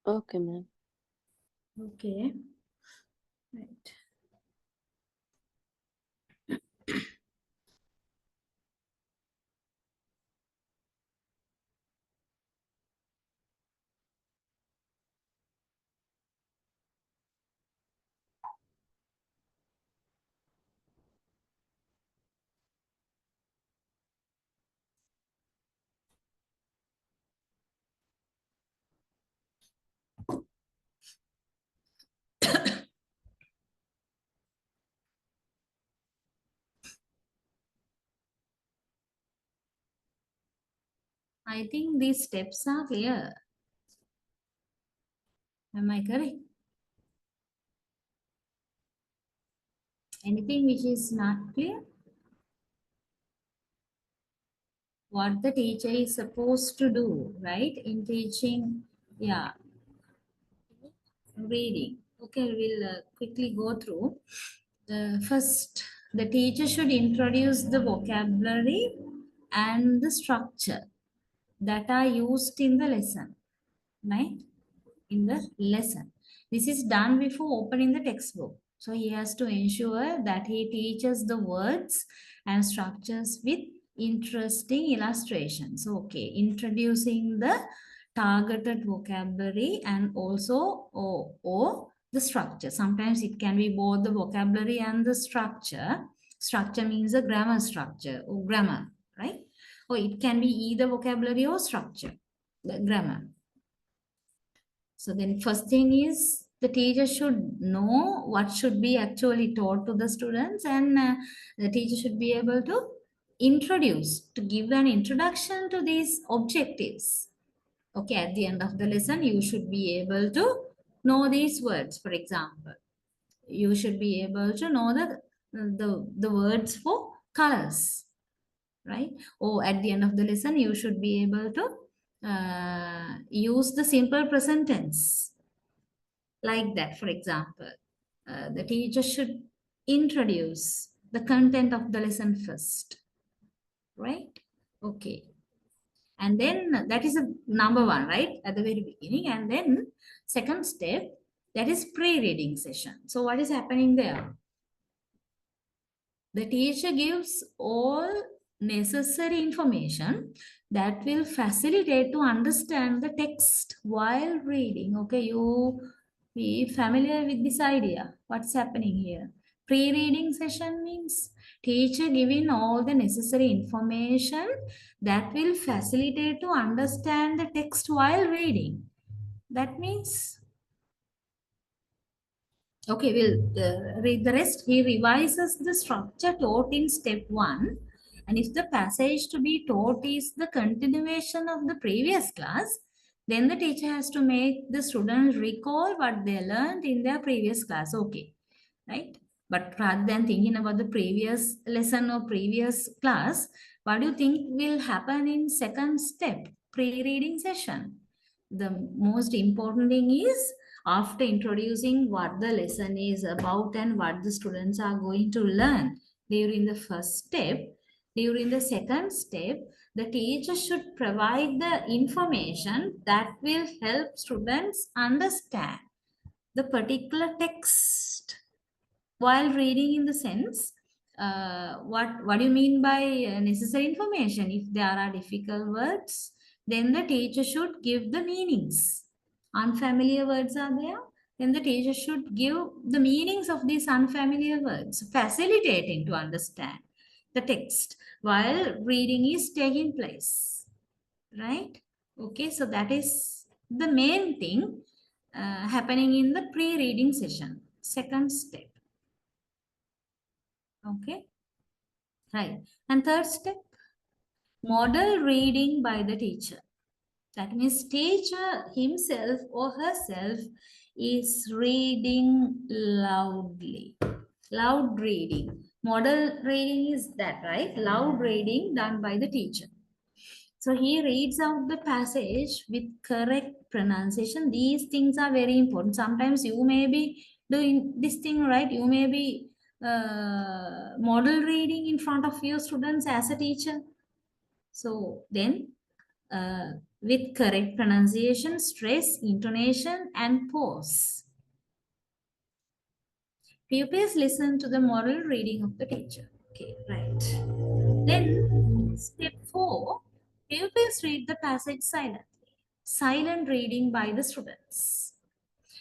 Okay, ma'am. Okay. Right. I think these steps are clear. Am I correct? Anything which is not clear? What the teacher is supposed to do, right? In teaching, yeah, reading. Okay, we'll quickly go through. First, the teacher should introduce the vocabulary and the structure that are used in the lesson, right? In the lesson. This is done before opening the textbook. So he has to ensure that he teaches the words and structures with interesting illustrations. Okay, introducing the targeted vocabulary and also or the structure. Sometimes it can be both the vocabulary and the structure. Structure means a grammar structure or grammar, right? Or it can be either vocabulary or structure, the grammar. So then first thing is the teacher should know what should be actually taught to the students, and the teacher should be able to to give an introduction to these objectives. Okay, at the end of the lesson, you should be able to know these words. For example, you should be able to know the words for colors, right? Or at the end of the lesson, you should be able to use the simple present tense like that. For example, the teacher should introduce the content of the lesson first, right? Okay. And then that is a number one, right? At the very beginning. And then second step, that is pre-reading session. So what is happening there? The teacher gives all necessary information that will facilitate to understand the text while reading. Okay, you be familiar with this idea. What's happening here? Pre-reading session means teacher giving all the necessary information that will facilitate to understand the text while reading. That means, okay, we'll read the rest. He revises the structure taught in step 1. And if the passage to be taught is the continuation of the previous class, then the teacher has to make the students recall what they learned in their previous class. Okay, right? But rather than thinking about the previous lesson or previous class, what do you think will happen in second step, pre-reading session? The most important thing is, after introducing what the lesson is about and what the students are going to learn during the first step, during the second step, the teacher should provide the information that will help students understand the particular text while reading. In the sense, what do you mean by necessary information? If there are difficult words, then the teacher should give the meanings. Unfamiliar words are there, then the teacher should give the meanings of these unfamiliar words, facilitating to understand the text while reading is taking place, right? Okay, so that is the main thing happening in the pre-reading session, second step. Okay, right. And third step, model reading by the teacher. That means teacher himself or herself is reading loudly. Loud reading. Model reading is that, right? Loud reading done by the teacher. So he reads out the passage with correct pronunciation. These things are very important. Sometimes you may be doing this thing, right? You may be model reading in front of your students as a teacher. So then with correct pronunciation, stress, intonation, and pause. Pupils listen to the model reading of the teacher. Okay, right. Then step 4, pupils read the passage silently. Silent reading by the students.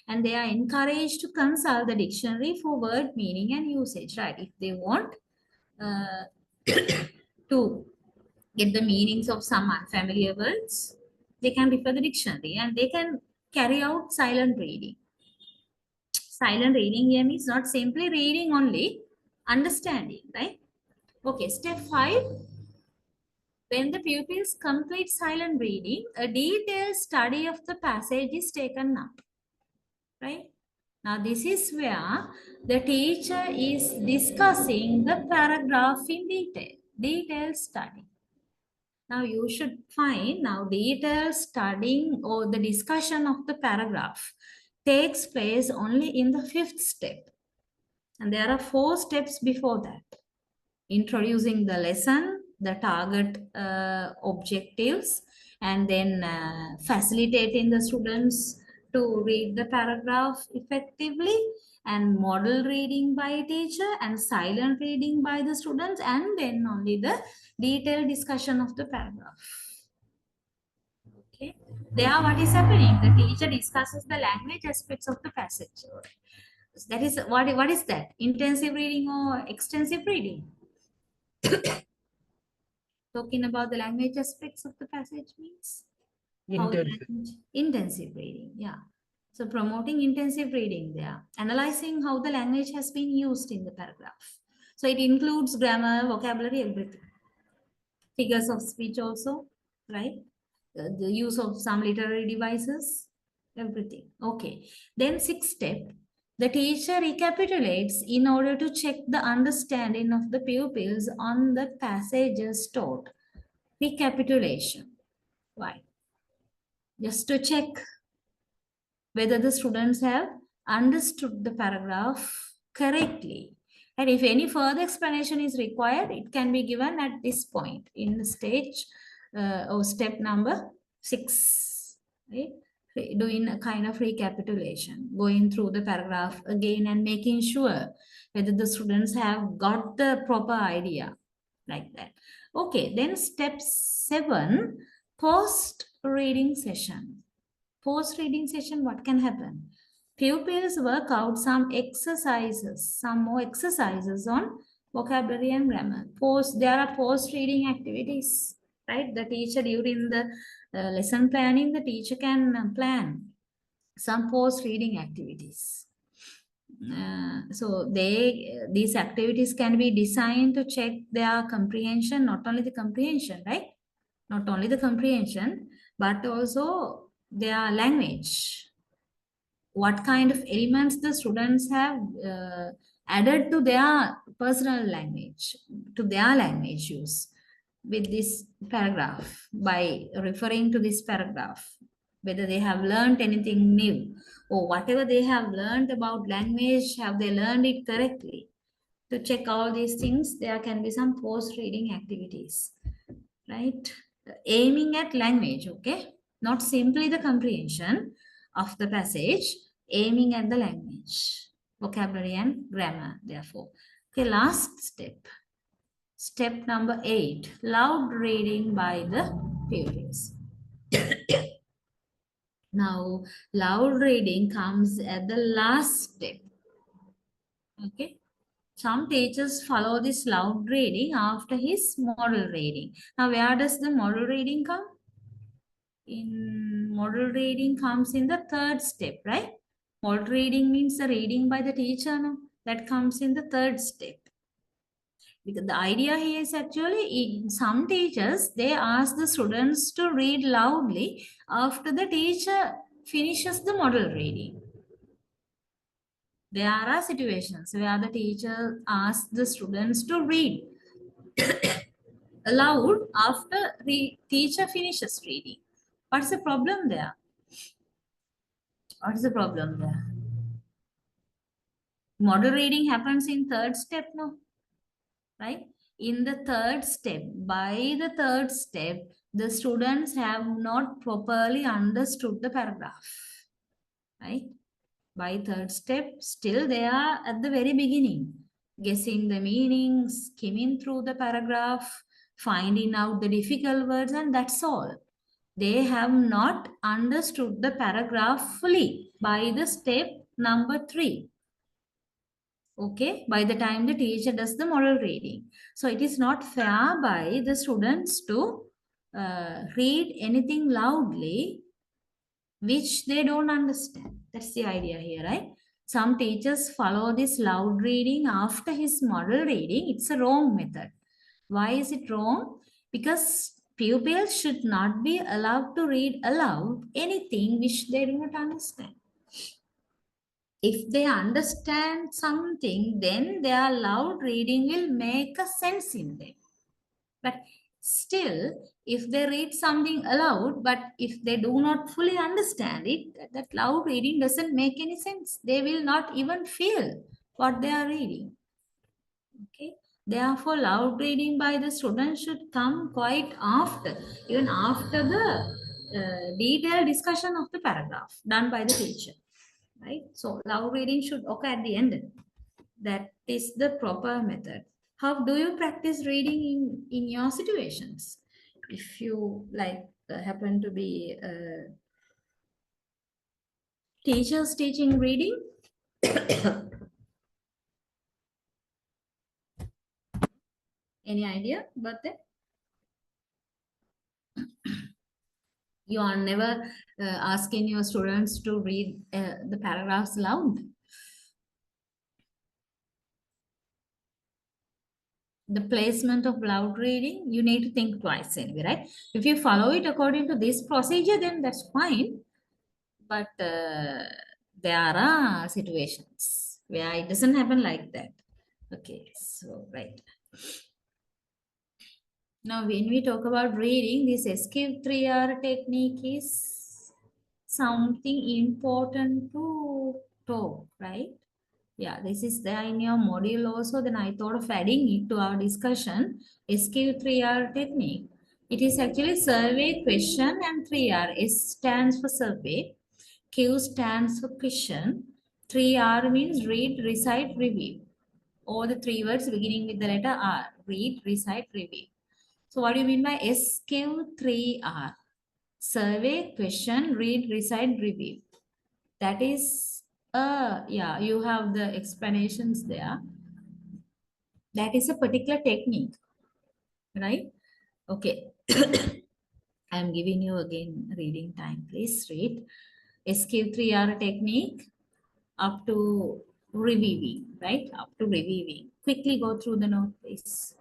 And they are encouraged to consult the dictionary for word meaning and usage, right? If they want to get the meanings of some unfamiliar words, they can refer the dictionary and they can carry out silent reading. Silent reading here means not simply reading only, understanding, right? Okay, step 5. When the pupils complete silent reading, a detailed study of the passage is taken up, right? Now, this is where the teacher is discussing the paragraph in detail, detailed study. Now, you should find now detailed studying or the discussion of the paragraph takes place only in the 5th step. And there are 4 steps before that. Introducing the lesson, the target objectives, and then facilitating the students to read the paragraph effectively, and model reading by teacher and silent reading by the students, and then only the detailed discussion of the paragraph. Okay. There what is happening? The teacher discusses the language aspects of the passage. That is what is that? Intensive reading or extensive reading? Talking about the language aspects of the passage means how the Intensive. intensive reading, yeah. So promoting intensive reading there, analyzing how the language has been used in the paragraph. So it includes grammar, vocabulary, everything. Figures of speech also, right? The use of some literary devices, everything. Okay. Then sixth step, the teacher recapitulates in order to check the understanding of the pupils on the passages taught. Recapitulation. Why? Just to check whether the students have understood the paragraph correctly. And if any further explanation is required, it can be given at this point in the stage or step number 6. Right? Doing a kind of recapitulation, going through the paragraph again and making sure whether the students have got the proper idea, like that. Okay, then step 7, post reading session. Post reading session, what can happen? Pupils work out some exercises, some more exercises on vocabulary and grammar. There are post reading activities, right? The teacher during the lesson planning, the teacher can plan some post reading activities. So these activities can be designed to check their comprehension, not only the comprehension, right? Not only the comprehension, but also their language. What kind of elements the students have added to their personal language, to their language use with this paragraph, by referring to this paragraph, whether they have learned anything new or whatever they have learned about language, have they learned it correctly? To check all these things, there can be some post-reading activities, right? Aiming at language, okay? Not simply the comprehension of the passage, aiming at the language, vocabulary and grammar, therefore. Okay, last step. Step number 8, loud reading by the pupils. Now, loud reading comes at the last step. Okay. Some teachers follow this loud reading after his model reading. Now, where does the model reading come? In model reading comes in the third step, right? Model reading means the reading by the teacher. No? That comes in the third step. Because the idea here is actually in some teachers, they ask the students to read loudly after the teacher finishes the model reading. There are situations where the teacher asks the students to read aloud after the teacher finishes reading. What's the problem there? What's the problem there? Model reading happens in third step, no? Right? In the third step, by the third step, the students have not properly understood the paragraph. Right? By third step, still they are at the very beginning, guessing the meaning, skimming through the paragraph, finding out the difficult words, and that's all. They have not understood the paragraph fully by the step number 3. Okay, by the time the teacher does the model reading. So it is not fair by the students to read anything loudly which they don't understand. That's the idea here, right? Some teachers follow this loud reading after his model reading. It's a wrong method. Why is it wrong? Because pupils should not be allowed to read aloud anything which they do not understand. If they understand something, then their loud reading will make a sense in them. But still, if they read something aloud, but if they do not fully understand it, that loud reading doesn't make any sense. They will not even feel what they are reading. Okay. Therefore, loud reading by the student should come quite after, even after the detailed discussion of the paragraph done by the teacher, right? So loud reading should occur at the end. That is the proper method. How do you practice reading in your situations? If you like happen to be teachers teaching reading, any idea about that? You are never asking your students to read the paragraphs loud. The placement of loud reading, you need to think twice anyway, right? If you follow it according to this procedure, then that's fine. But there are situations where it doesn't happen like that. Okay, so right. Now, when we talk about reading, this escape 3R technique is something important to talk, right? Yeah, this is there in your module also. Then I thought of adding it to our discussion. SQ 3R technique. It is actually survey, question, and 3R. S stands for survey. Q stands for question. 3R means read, recite, review. All the three words beginning with the letter R. Read, recite, review. So what do you mean by SQ3R? Survey, question, read, recite, review. That is, yeah, you have the explanations there. That is a particular technique, right? Okay. I'm giving you again reading time. Please read. SQ3R technique up to reviewing, right? Up to reviewing. Quickly go through the note, please.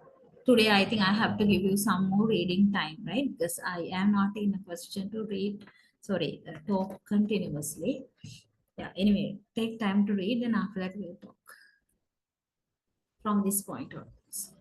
Today, I think I have to give you some more reading time, right? Because I am not in a position to read, sorry, talk continuously. Yeah, anyway, take time to read and after that we'll talk from this point onwards.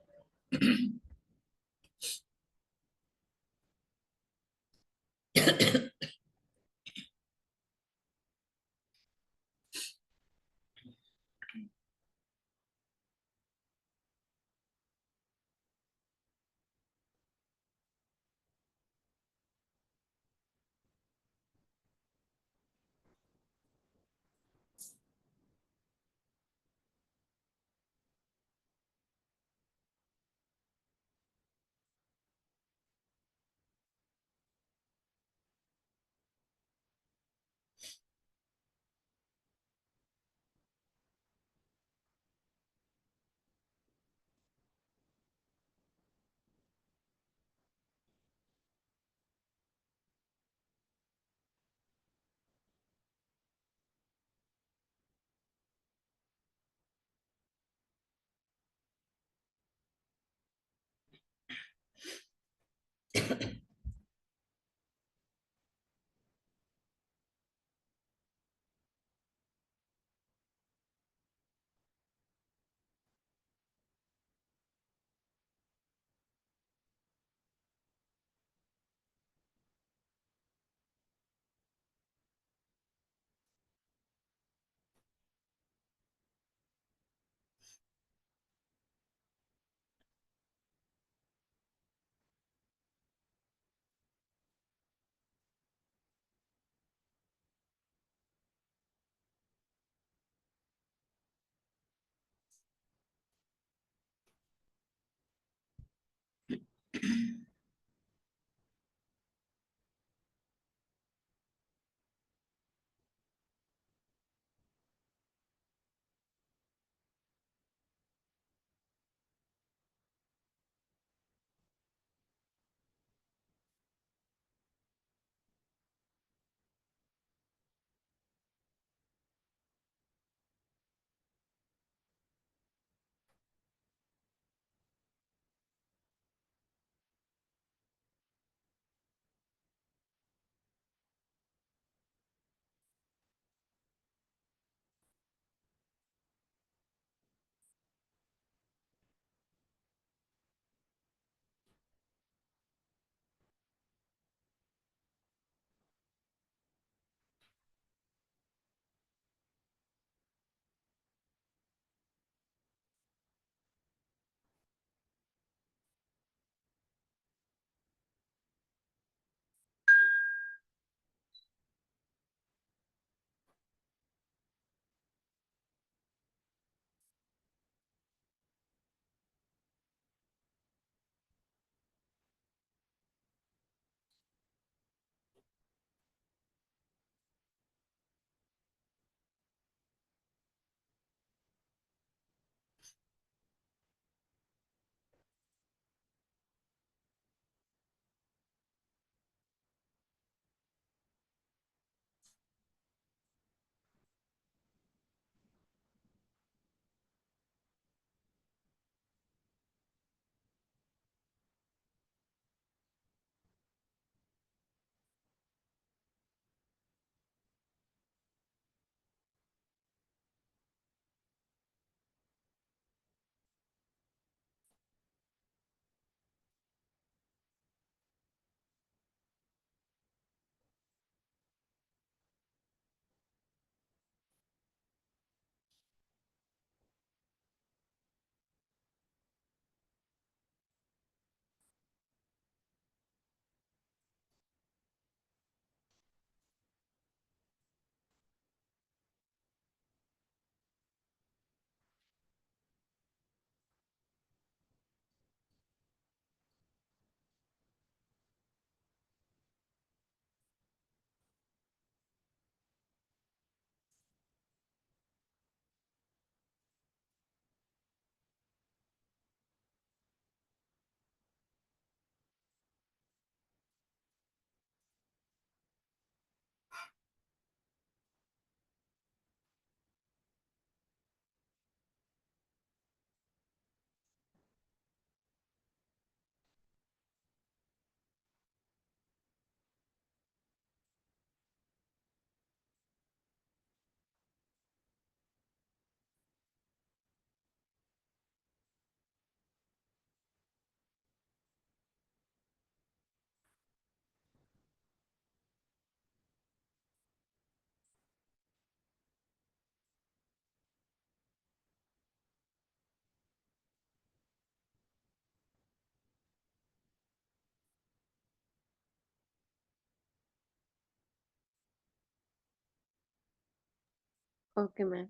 Okay, ma'am.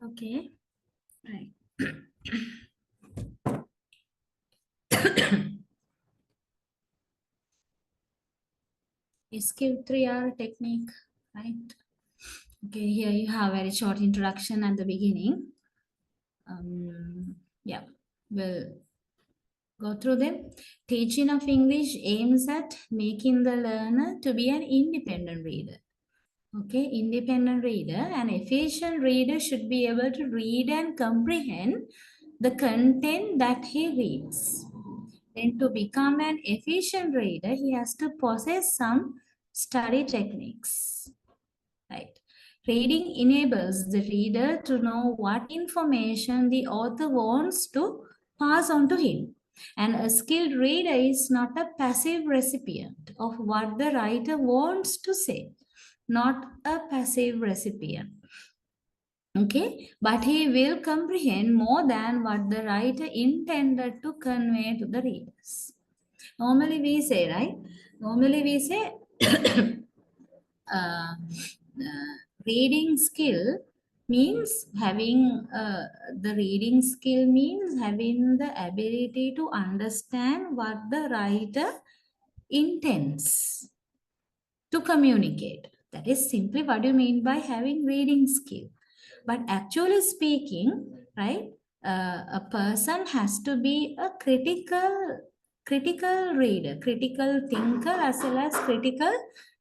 Okay, right. Skill 3R technique, right? Okay, here you have a very short introduction at the beginning. Yeah, we'll go through them. Teaching of English aims at making the learner to be an independent reader. Okay, independent reader. An efficient reader should be able to read and comprehend the content that he reads. Then to become an efficient reader, he has to possess some study techniques. Right. Reading enables the reader to know what information the author wants to pass on to him. And a skilled reader is not a passive recipient of what the writer wants to say, not a passive recipient. Okay, but he will comprehend more than what the writer intended to convey to the readers. Normally we say, right? Normally we say, uh, reading skill means having the reading skill means having the ability to understand what the writer intends to communicate. That is simply what you mean by having reading skill. But actually speaking, right, a person has to be a critical reader, critical thinker as well as critical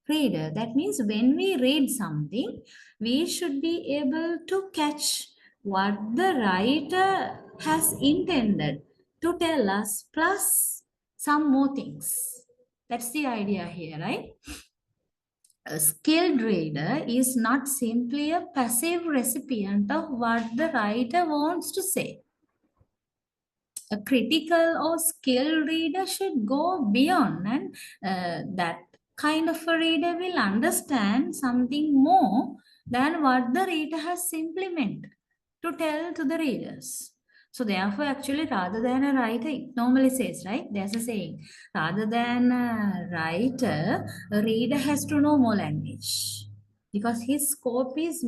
reader. That means when we read something, we should be able to catch what the writer has intended to tell us, plus some more things. That's the idea here, right? A skilled reader is not simply a passive recipient of what the writer wants to say. A critical or skilled reader should go beyond, and that kind of a reader will understand something more than what the reader has simply meant to tell to the readers. So therefore, actually, rather than a writer, it normally says, right? There's a saying, rather than a writer, a reader has to know more language because his scope is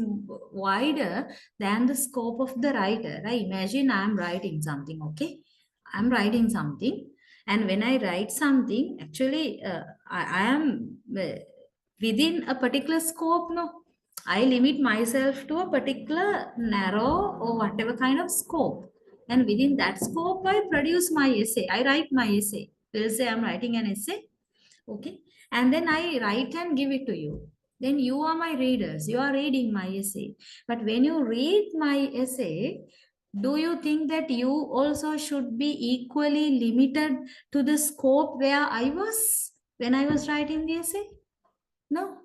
wider than the scope of the writer. Right? Imagine I'm writing something, okay? I'm writing something, and when I write something, actually, I am within a particular scope. No, I limit myself to a particular narrow or whatever kind of scope, and within that scope, I produce my essay. I write my essay. We'll say I'm writing an essay, okay, and then I write and give it to you. Then you are my readers. You are reading my essay. But when you read my essay, do you think that you also should be equally limited to the scope where I was when I was writing the essay? No,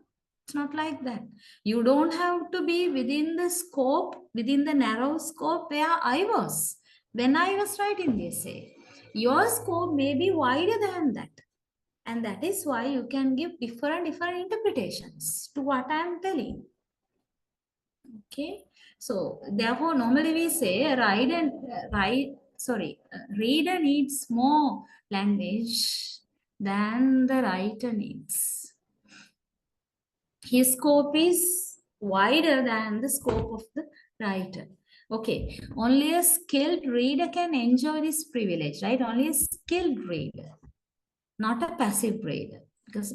it's not like that. You don't have to be within the scope, within the narrow scope where I was when I was writing the essay. Your scope may be wider than that. And that is why you can give different interpretations to what I am telling. Okay, so therefore normally we say reader needs more language than the writer needs. His scope is wider than the scope of the writer. Okay, only a skilled reader can enjoy this privilege, right? Only a skilled reader, not a passive reader.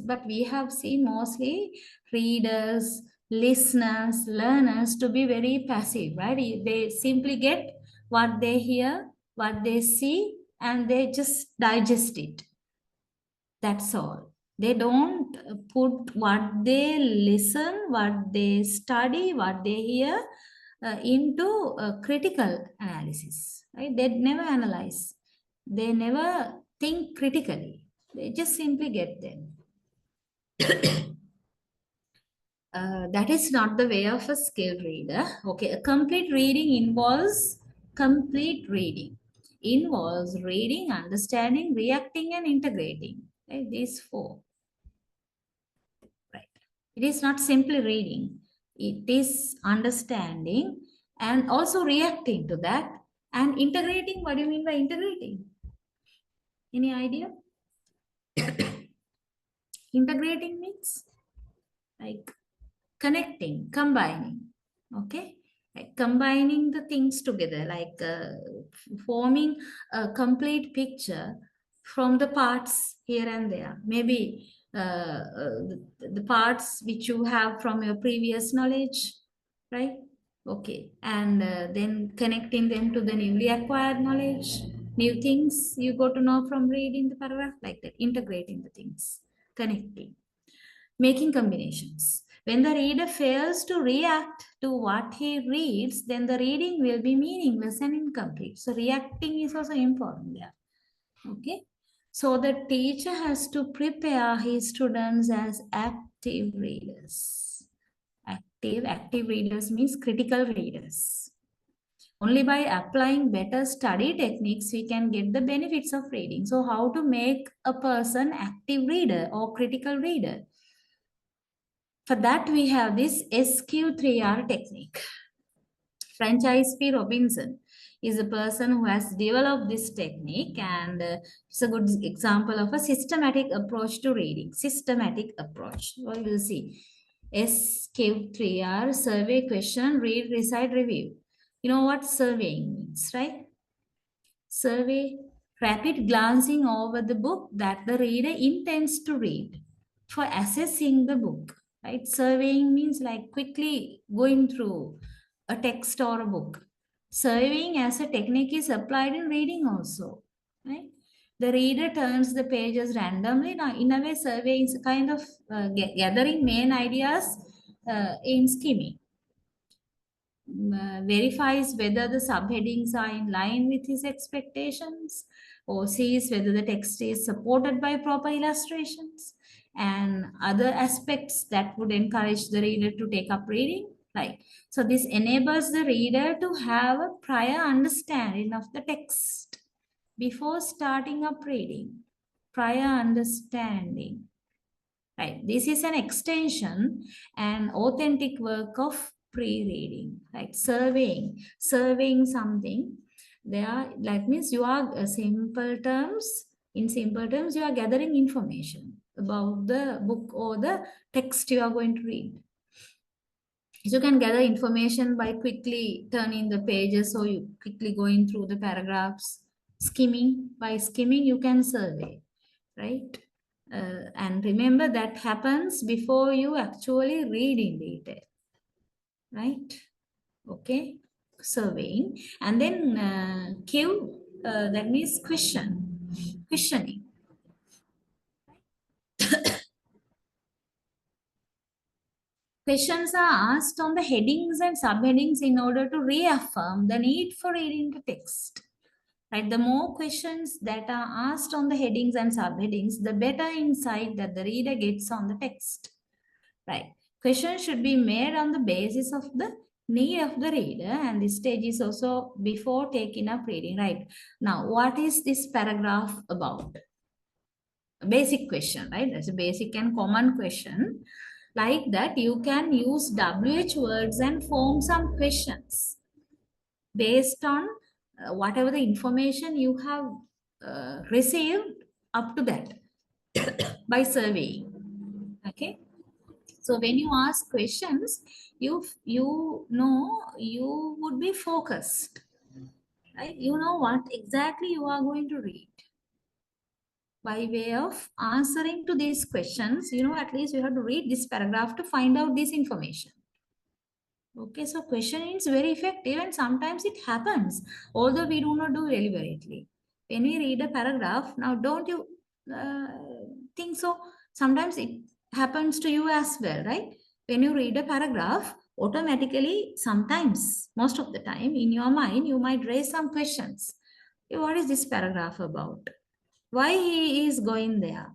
But we have seen mostly readers, listeners, learners to be very passive, right? They simply get what they hear, what they see, and they just digest it. That's all. They don't put what they listen, what they study, what they hear into critical analysis, right? They never analyze. They never think critically. They just simply get them. That is not the way of a skilled reader. Okay, a complete reading involves complete reading. Involves reading, understanding, reacting, and integrating. Right? These four. Right. It is not simply reading. It is understanding and also reacting to that and integrating. What do you mean by integrating? Any idea? Integrating means like connecting, combining. Okay, like combining the things together, like forming a complete picture from the parts here and there. Maybe the parts which you have from your previous knowledge, right? Okay, and then connecting them to the newly acquired knowledge, new things you got to know from reading the paragraph, like that, integrating the things, connecting, making combinations. When the reader fails to react to what he reads, then the reading will be meaningless and incomplete. So reacting is also important there. Okay. So the teacher has to prepare his students as active readers. Active readers means critical readers. Only by applying better study techniques, we can get the benefits of reading. So how to make a person active reader or critical reader? For that, we have this SQ3R technique. Franchise P. Robinson is a person who has developed this technique, and it's a good example of a systematic approach to reading. Systematic approach. Well, we'll see. SQ3R, survey, question, read, recite, review. You know what surveying means, right? Survey, rapid glancing over the book that the reader intends to read for assessing the book, right? Surveying means like quickly going through a text or a book. Surveying as a technique is applied in reading also, right? The reader turns the pages randomly. Now, in a way, survey is a kind of gathering main ideas in skimming. Verifies whether the subheadings are in line with his expectations, or sees whether the text is supported by proper illustrations and other aspects that would encourage the reader to take up reading. Right. So this enables the reader to have a prior understanding of the text before starting up reading. Prior understanding. Right. This is an extension and authentic work of pre-reading, right? Surveying something. There, like means you are in simple terms, you are gathering information about the book or the text you are going to read. You can gather information by quickly turning the pages, or you quickly going through the paragraphs, skimming. By skimming, you can survey, right? And remember that happens before you actually read in detail, right? Okay, surveying. And then Q, that means questioning. Questions are asked on the headings and subheadings in order to reaffirm the need for reading the text. Right? The more questions that are asked on the headings and subheadings, the better insight that the reader gets on the text. Right? Questions should be made on the basis of the need of the reader, and this stage is also before taking up reading. Right? Now, what is this paragraph about? A basic question, right? That's a basic and common question. Like that, you can use WH words and form some questions based on whatever the information you have received up to that by surveying. Okay. So when you ask questions, you know you would be focused, right? You know what exactly you are going to read. By way of answering to these questions, you know, at least you have to read this paragraph to find out this information. Okay, so questioning is very effective, and sometimes it happens, although we do not do deliberately. When we read a paragraph, now don't you think so? Sometimes it happens to you as well, right? When you read a paragraph, automatically, sometimes, most of the time, in your mind, you might raise some questions. What is this paragraph about? Why he is going there?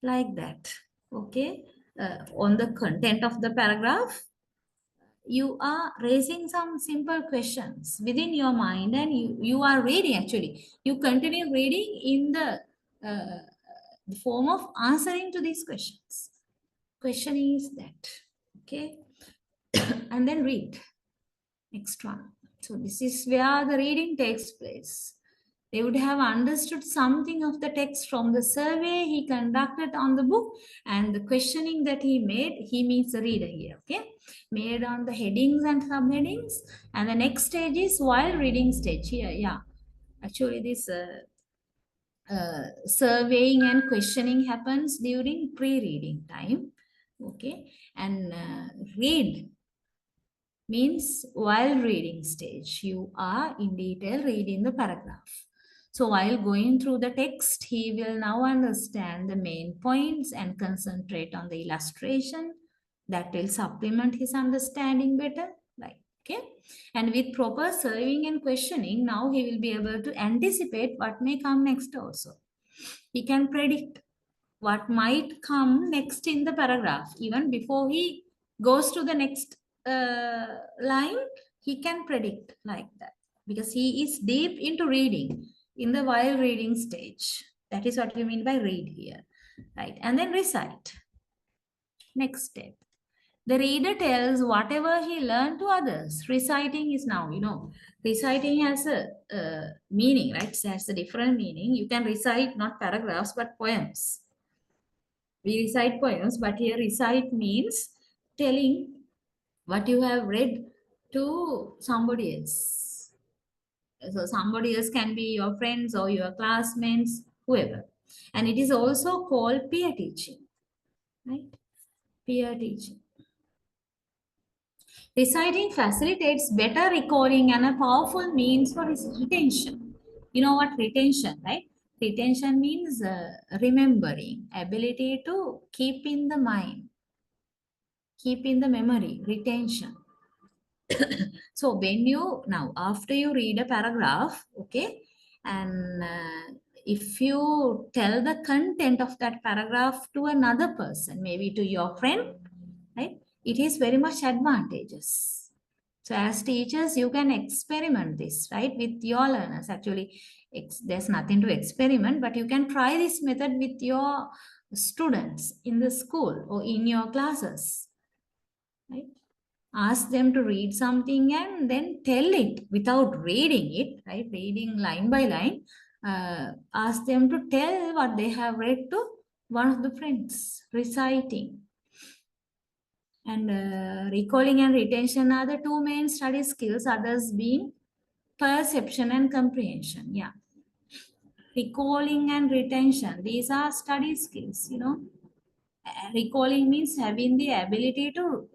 Like that. Okay. On the content of the paragraph, you are raising some simple questions within your mind, and you are reading actually. You continue reading in the form of answering to these questions. Question is that. Okay. And then read. Next one. So this is where the reading takes place. They would have understood something of the text from the survey he conducted on the book, and the questioning that he made, he means the reader here, okay? made on the headings and subheadings. And the next stage is while reading stage here. Yeah, actually this surveying and questioning happens during pre-reading time. Okay, and read means while reading stage, you are in detail reading the paragraph. So while going through the text, he will now understand the main points and concentrate on the illustration that will supplement his understanding better. Right. Okay. And with proper serving and questioning, now he will be able to anticipate what may come next also. He can predict what might come next in the paragraph. Even before he goes to the next line, he can predict like that because he is deep into reading in the while reading stage. That is what we mean by read here, right? And then recite. Next step. The reader tells whatever he learned to others. Reciting is now, reciting has a meaning, right? It has a different meaning. You can recite not paragraphs, but poems. We recite poems, but here recite means telling what you have read to somebody else. So somebody else can be your friends or your classmates, whoever. And it is also called peer teaching, right? Peer teaching. Reciting facilitates better recalling and a powerful means for retention. You know what retention, right? Retention means remembering, ability to keep in the mind, keep in the memory, retention. So when you, now after you read a paragraph, okay, and if you tell the content of that paragraph to another person, maybe to your friend, right, it is very much advantageous. So as teachers, you can experiment this, right, with your learners. Actually, there's nothing to experiment, but you can try this method with your students in the school or in your classes, right? Ask them to read something and then tell it without reading it, right? Reading line by line. Ask them to tell what they have read to one of the friends, reciting. And recalling and retention are the two main study skills, others being perception and comprehension. Yeah. Recalling and retention, these are study skills, recalling means having the ability to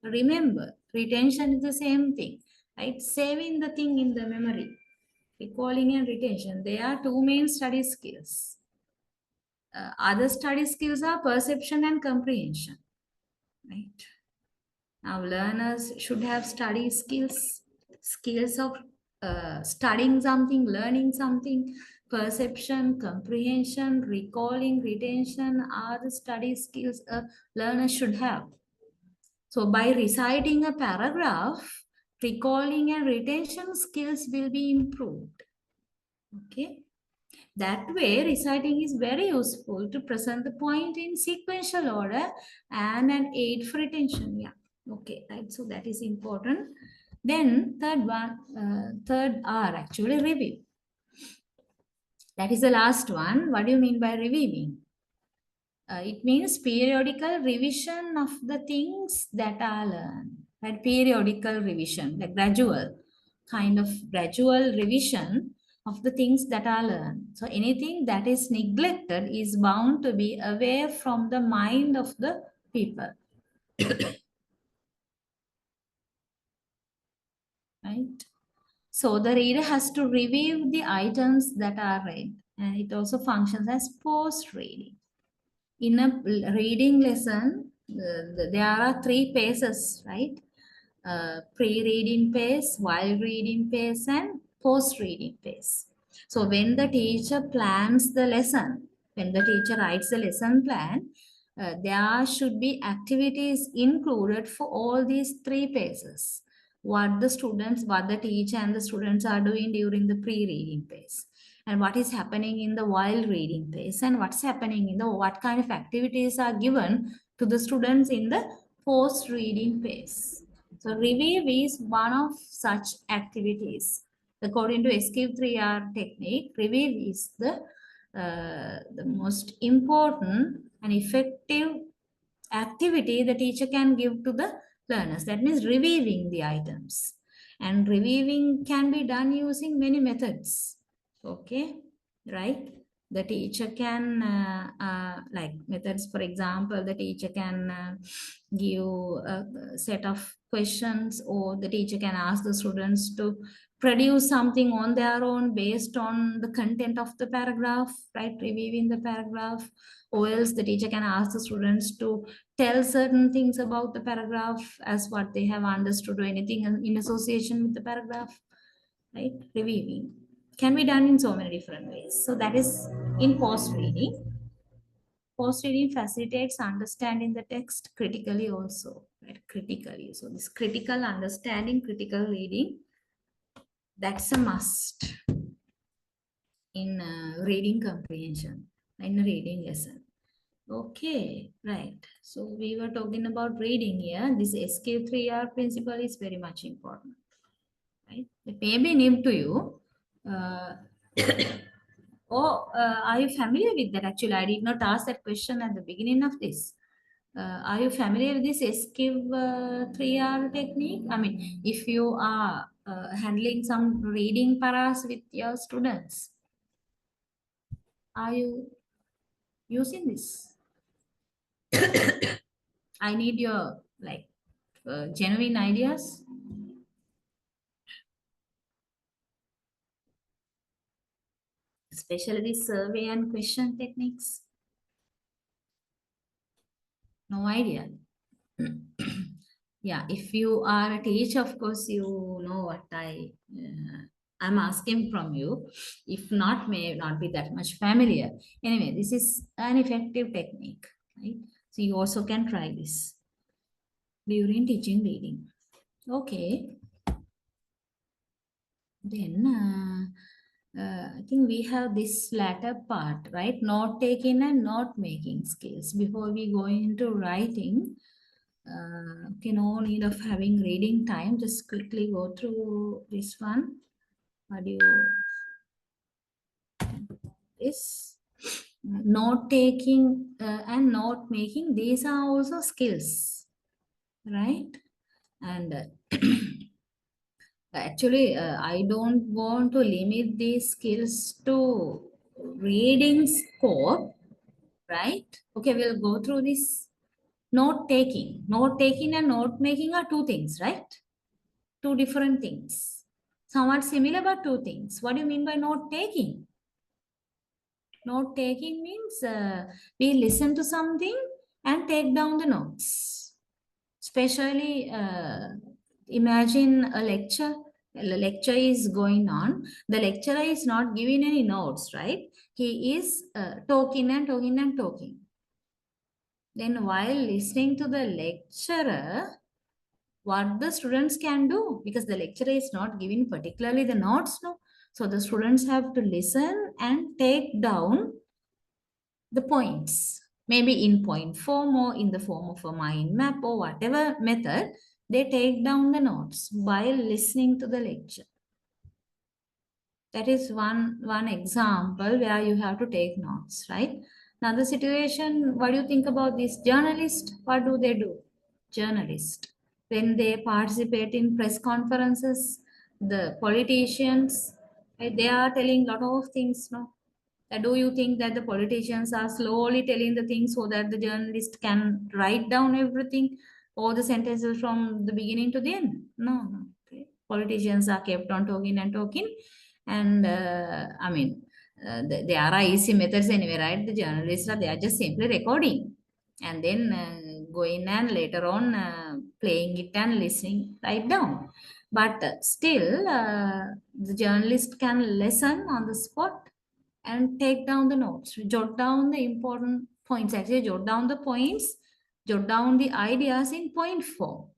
remember. Retention is the same thing, right? Saving the thing in the memory. Recalling and retention, they are two main study skills. Other study skills are perception and comprehension, right? Now learners should have study skills, skills of studying something, learning something. Perception, comprehension, recalling, retention are the study skills a learner should have. So by reciting a paragraph, recalling and retention skills will be improved. Okay. That way, reciting is very useful to present the point in sequential order and an aid for retention. Yeah. Okay. Right. So that is important. Then third R actually review. That is the last one. What do you mean by reviewing? It means periodical revision of the things that are learned. Right? Periodical revision, like gradual revision of the things that are learned. So anything that is neglected is bound to be away from the mind of the people. Right? So the reader has to review the items that are read, and it also functions as post-reading. In a reading lesson, there are three paces, right? Pre-reading pace, while reading pace, and post-reading pace. So when the teacher plans the lesson, when the teacher writes the lesson plan, there should be activities included for all these three paces. What the teacher and the students are doing during the pre-reading phase, and what is happening in the while reading phase, and what's happening in the what kind of activities are given to the students in the post-reading phase. So review is one of such activities. According to SQ 3R technique, review is the most important and effective activity the teacher can give to the learners. That means reviewing the items. And reviewing can be done using many methods. Okay, right? The teacher can, like methods, for example, the teacher can give a set of questions, or the teacher can ask the students to produce something on their own based on the content of the paragraph, right? Reviewing the paragraph. Or else the teacher can ask the students to tell certain things about the paragraph as what they have understood, or anything in association with the paragraph, right? Reviewing can be done in so many different ways. So that is in post reading. Post reading facilitates understanding the text critically also, right? Critically. So this critical understanding, critical reading, that's a must in reading comprehension, in a reading lesson. Okay, right. So we were talking about reading here. This SQ3R principle is very much important, right? It may be new to you. Are you familiar with that? Actually, I did not ask that question at the beginning of this. Are you familiar with this SQ3R technique? I mean, if you are handling some reading paras with your students, are you using this? I need your like genuine ideas. Especially the survey and question techniques. No idea. Yeah, if you are a teacher, of course, you know what I'm asking from you. If not, may not be that much familiar. Anyway, this is an effective technique, right? So you also can try this during teaching reading. Okay. Then I think we have this latter part, right? Note taking and note making skills. Before we go into writing, okay, no need of having reading time. Just quickly go through this one. What do you this? Note taking and note making, these are also skills, right? And actually, I don't want to limit these skills to reading scope, right? Okay, we'll go through this. Note taking. Note taking and note making are two things, right? Two different things. Somewhat similar, but two things. What do you mean by note taking? Note taking means we listen to something and take down the notes. Especially, imagine a lecture. A lecture is going on. The lecturer is not giving any notes, right? He is talking and talking and talking. Then while listening to the lecturer, what the students can do, because the lecturer is not giving particularly the notes, no? So the students have to listen and take down the points, maybe in point form or in the form of a mind map or whatever method, they take down the notes while listening to the lecture. That is one example where you have to take notes, right? Another situation, what do you think about this? Journalist, what do they do? Journalist, when they participate in press conferences, the politicians, right, they are telling a lot of things, no? Do you think that the politicians are slowly telling the things so that the journalist can write down everything, all the sentences from the beginning to the end? No, no. Okay. Politicians are kept on talking and talking. And I mean, there are easy methods anyway, right? The journalists are, they are just simply recording and then going and later on playing it and listening right down. But still, the journalist can listen on the spot and take down the notes, jot down the important points, actually jot down the points, jot down the ideas in point form.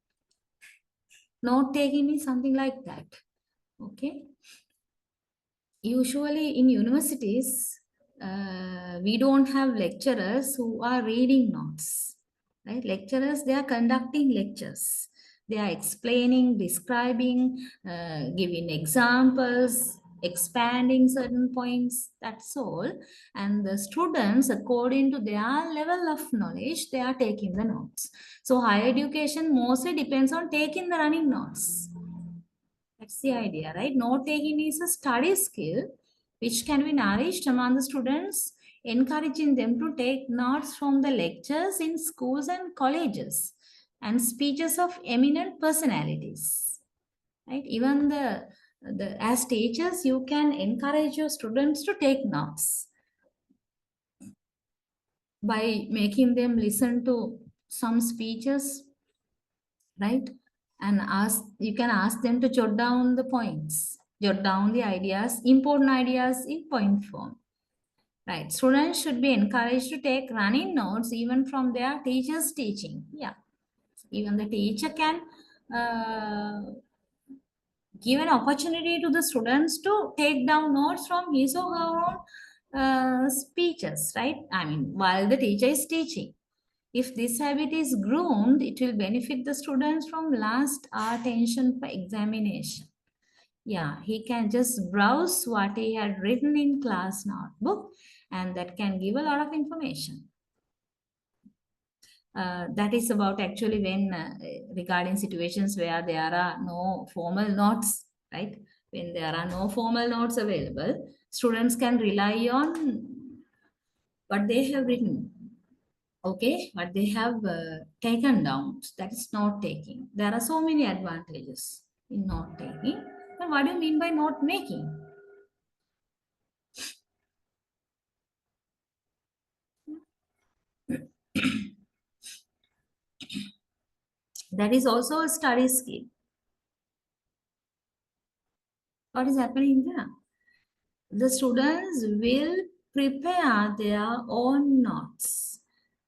Note taking is something like that. Okay. Usually in universities, we don't have lecturers who are reading notes, right? Lecturers, they are conducting lectures. They are explaining, describing, giving examples, expanding certain points, that's all. And the students, according to their level of knowledge, they are taking the notes. So higher education mostly depends on taking the running notes. That's the idea, right? Note taking is a study skill which can be nourished among the students, encouraging them to take notes from the lectures in schools and colleges and speeches of eminent personalities. Right? Even the as teachers, you can encourage your students to take notes by making them listen to some speeches, right? And you can ask them to jot down the points, jot down the ideas, important ideas in point form. Right. Students should be encouraged to take running notes even from their teacher's teaching. Yeah. Even the teacher can give an opportunity to the students to take down notes from his or her own speeches, right? I mean, while the teacher is teaching. If this habit is groomed, it will benefit the students from last attention for examination. Yeah, he can just browse what he had written in class notebook, and that can give a lot of information. That is about actually when regarding situations where there are no formal notes, right? When there are no formal notes available, students can rely on what they have written. Okay, what they have taken down. That is note taking. There are so many advantages in note taking. But what do you mean by note making? That is also a study skill. What is happening there? The students will prepare their own notes.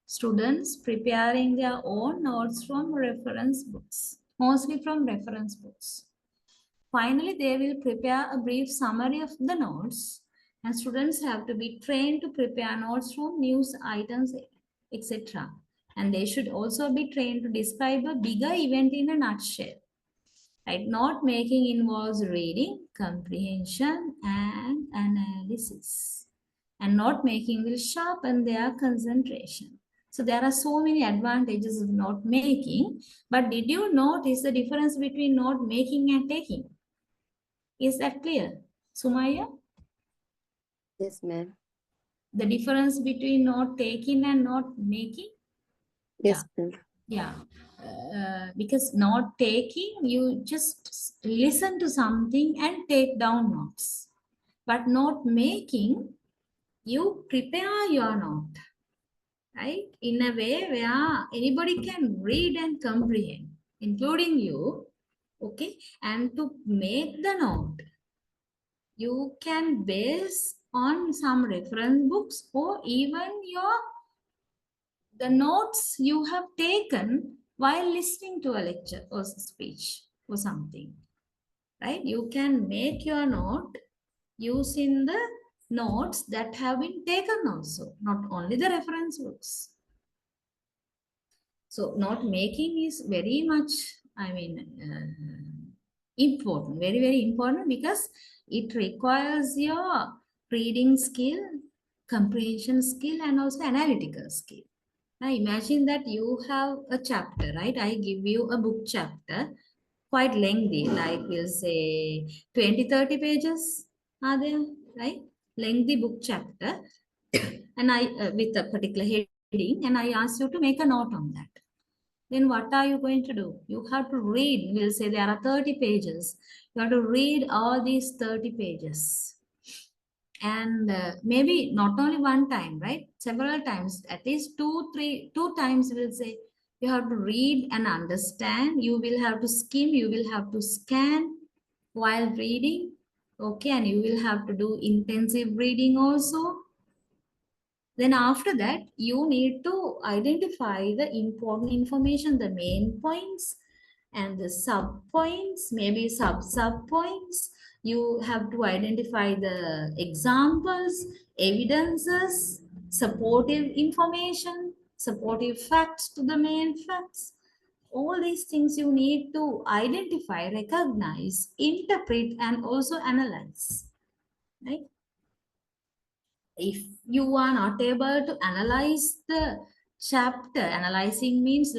Students preparing their own notes from reference books, mostly from reference books. Finally, they will prepare a brief summary of the notes, and students have to be trained to prepare notes from news items, etc. And they should also be trained to describe a bigger event in a nutshell. Right? Note making involves reading, comprehension, and analysis. And note making will sharpen their concentration. So there are so many advantages of note making. But did you notice the difference between note making and taking? Is that clear? Sumaya? Yes, ma'am. The difference between note taking and note making? Yes, ma'am. Yeah. Because note taking, you just listen to something and take down notes. But note making, you prepare your note, right? In a way where anybody can read and comprehend, including you, okay? And to make the note, you can base on some reference books or even the notes you have taken while listening to a lecture or speech or something, right? You can make your note using the notes that have been taken also, not only the reference books. So note making is very much, I mean, important, very, very important, because it requires your reading skill, comprehension skill, and also analytical skill. Now imagine that you have a chapter, right? I give you a book chapter, quite lengthy, like we'll say 20, 30 pages are there, right? Lengthy book chapter. And I, with a particular heading, and I ask you to make a note on that. Then what are you going to do? You have to read. We'll say there are 30 pages. You have to read all these 30 pages. And maybe not only one time, right? Several times, at least two times we'll say you have to read and understand. You will have to skim, you will have to scan while reading. Okay, and you will have to do intensive reading also. Then after that, you need to identify the important information, the main points and the sub points, maybe sub points. You have to identify the examples, evidences, supportive information, supportive facts to the main facts. All these things you need to identify, recognize, interpret, and also analyze. right? If you are not able to analyze the chapter, analyzing means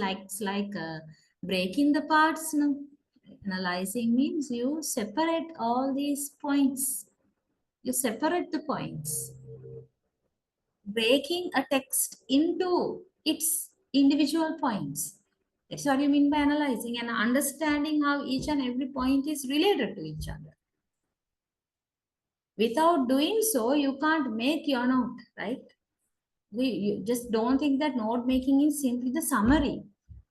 breaking the parts. No? Analyzing means you separate all these points. You separate the points. Breaking a text into its individual points. That's what you mean by analyzing, and understanding how each and every point is related to each other. Without doing so, you can't make your note, right? You just don't think that note making is simply the summary.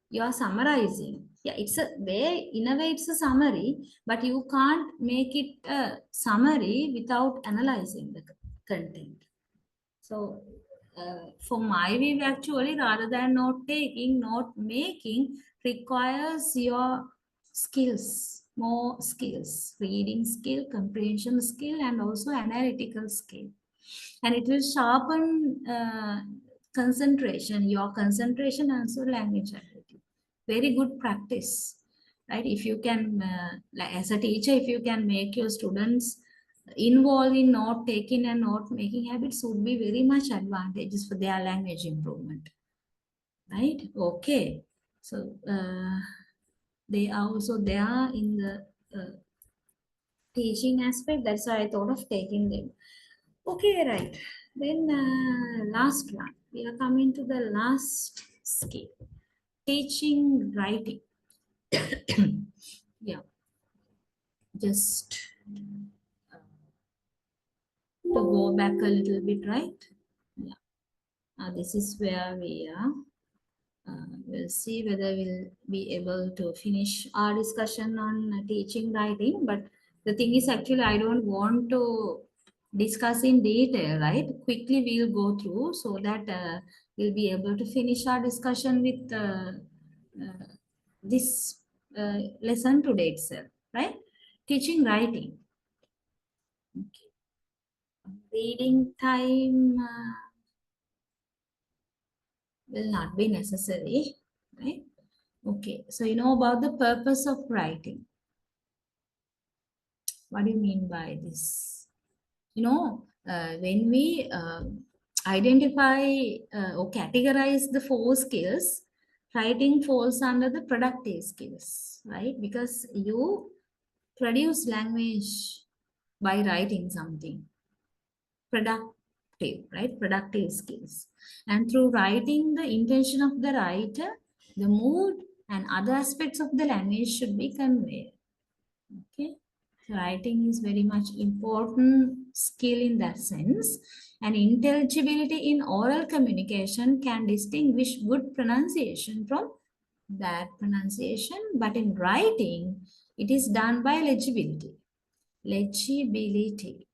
You are summarizing. Yeah, it's a way, in a way, it's a summary, but you can't make it a summary without analyzing the content. So, for my view, actually, rather than note taking, note making requires your skills, more skills, reading skill, comprehension skill, and also analytical skill. And it will sharpen concentration, your concentration, and also language ability. Very good practice, right? If you can, like as a teacher, if you can make your students involved in note taking and note making habits, would be very much advantages for their language improvement, right? Okay, so they are also there in the teaching aspect. That's why I thought of taking them. Okay, right. Then last one. We are coming to the last skill. Teaching writing. Yeah. Just to go back a little bit, right? Yeah. This is where we are. We'll see whether we'll be able to finish our discussion on teaching writing. But the thing is, actually, I don't want to discuss in detail, right? Quickly, we'll go through so that we'll be able to finish our discussion with this lesson today itself, right? Teaching writing. Okay. Reading time will not be necessary, right? Okay, so you know about the purpose of writing. What do you mean by this? You know, when we identify or categorize the 4 skills, writing falls under the productive skills, right? Because you produce language by writing something. Productive, right? Productive skills. And through writing, the intention of the writer, the mood, and other aspects of the language should be conveyed. Okay. So writing is very much important skill in that sense. And intelligibility in oral communication can distinguish good pronunciation from bad pronunciation. But in writing, it is done by legibility. Legibility.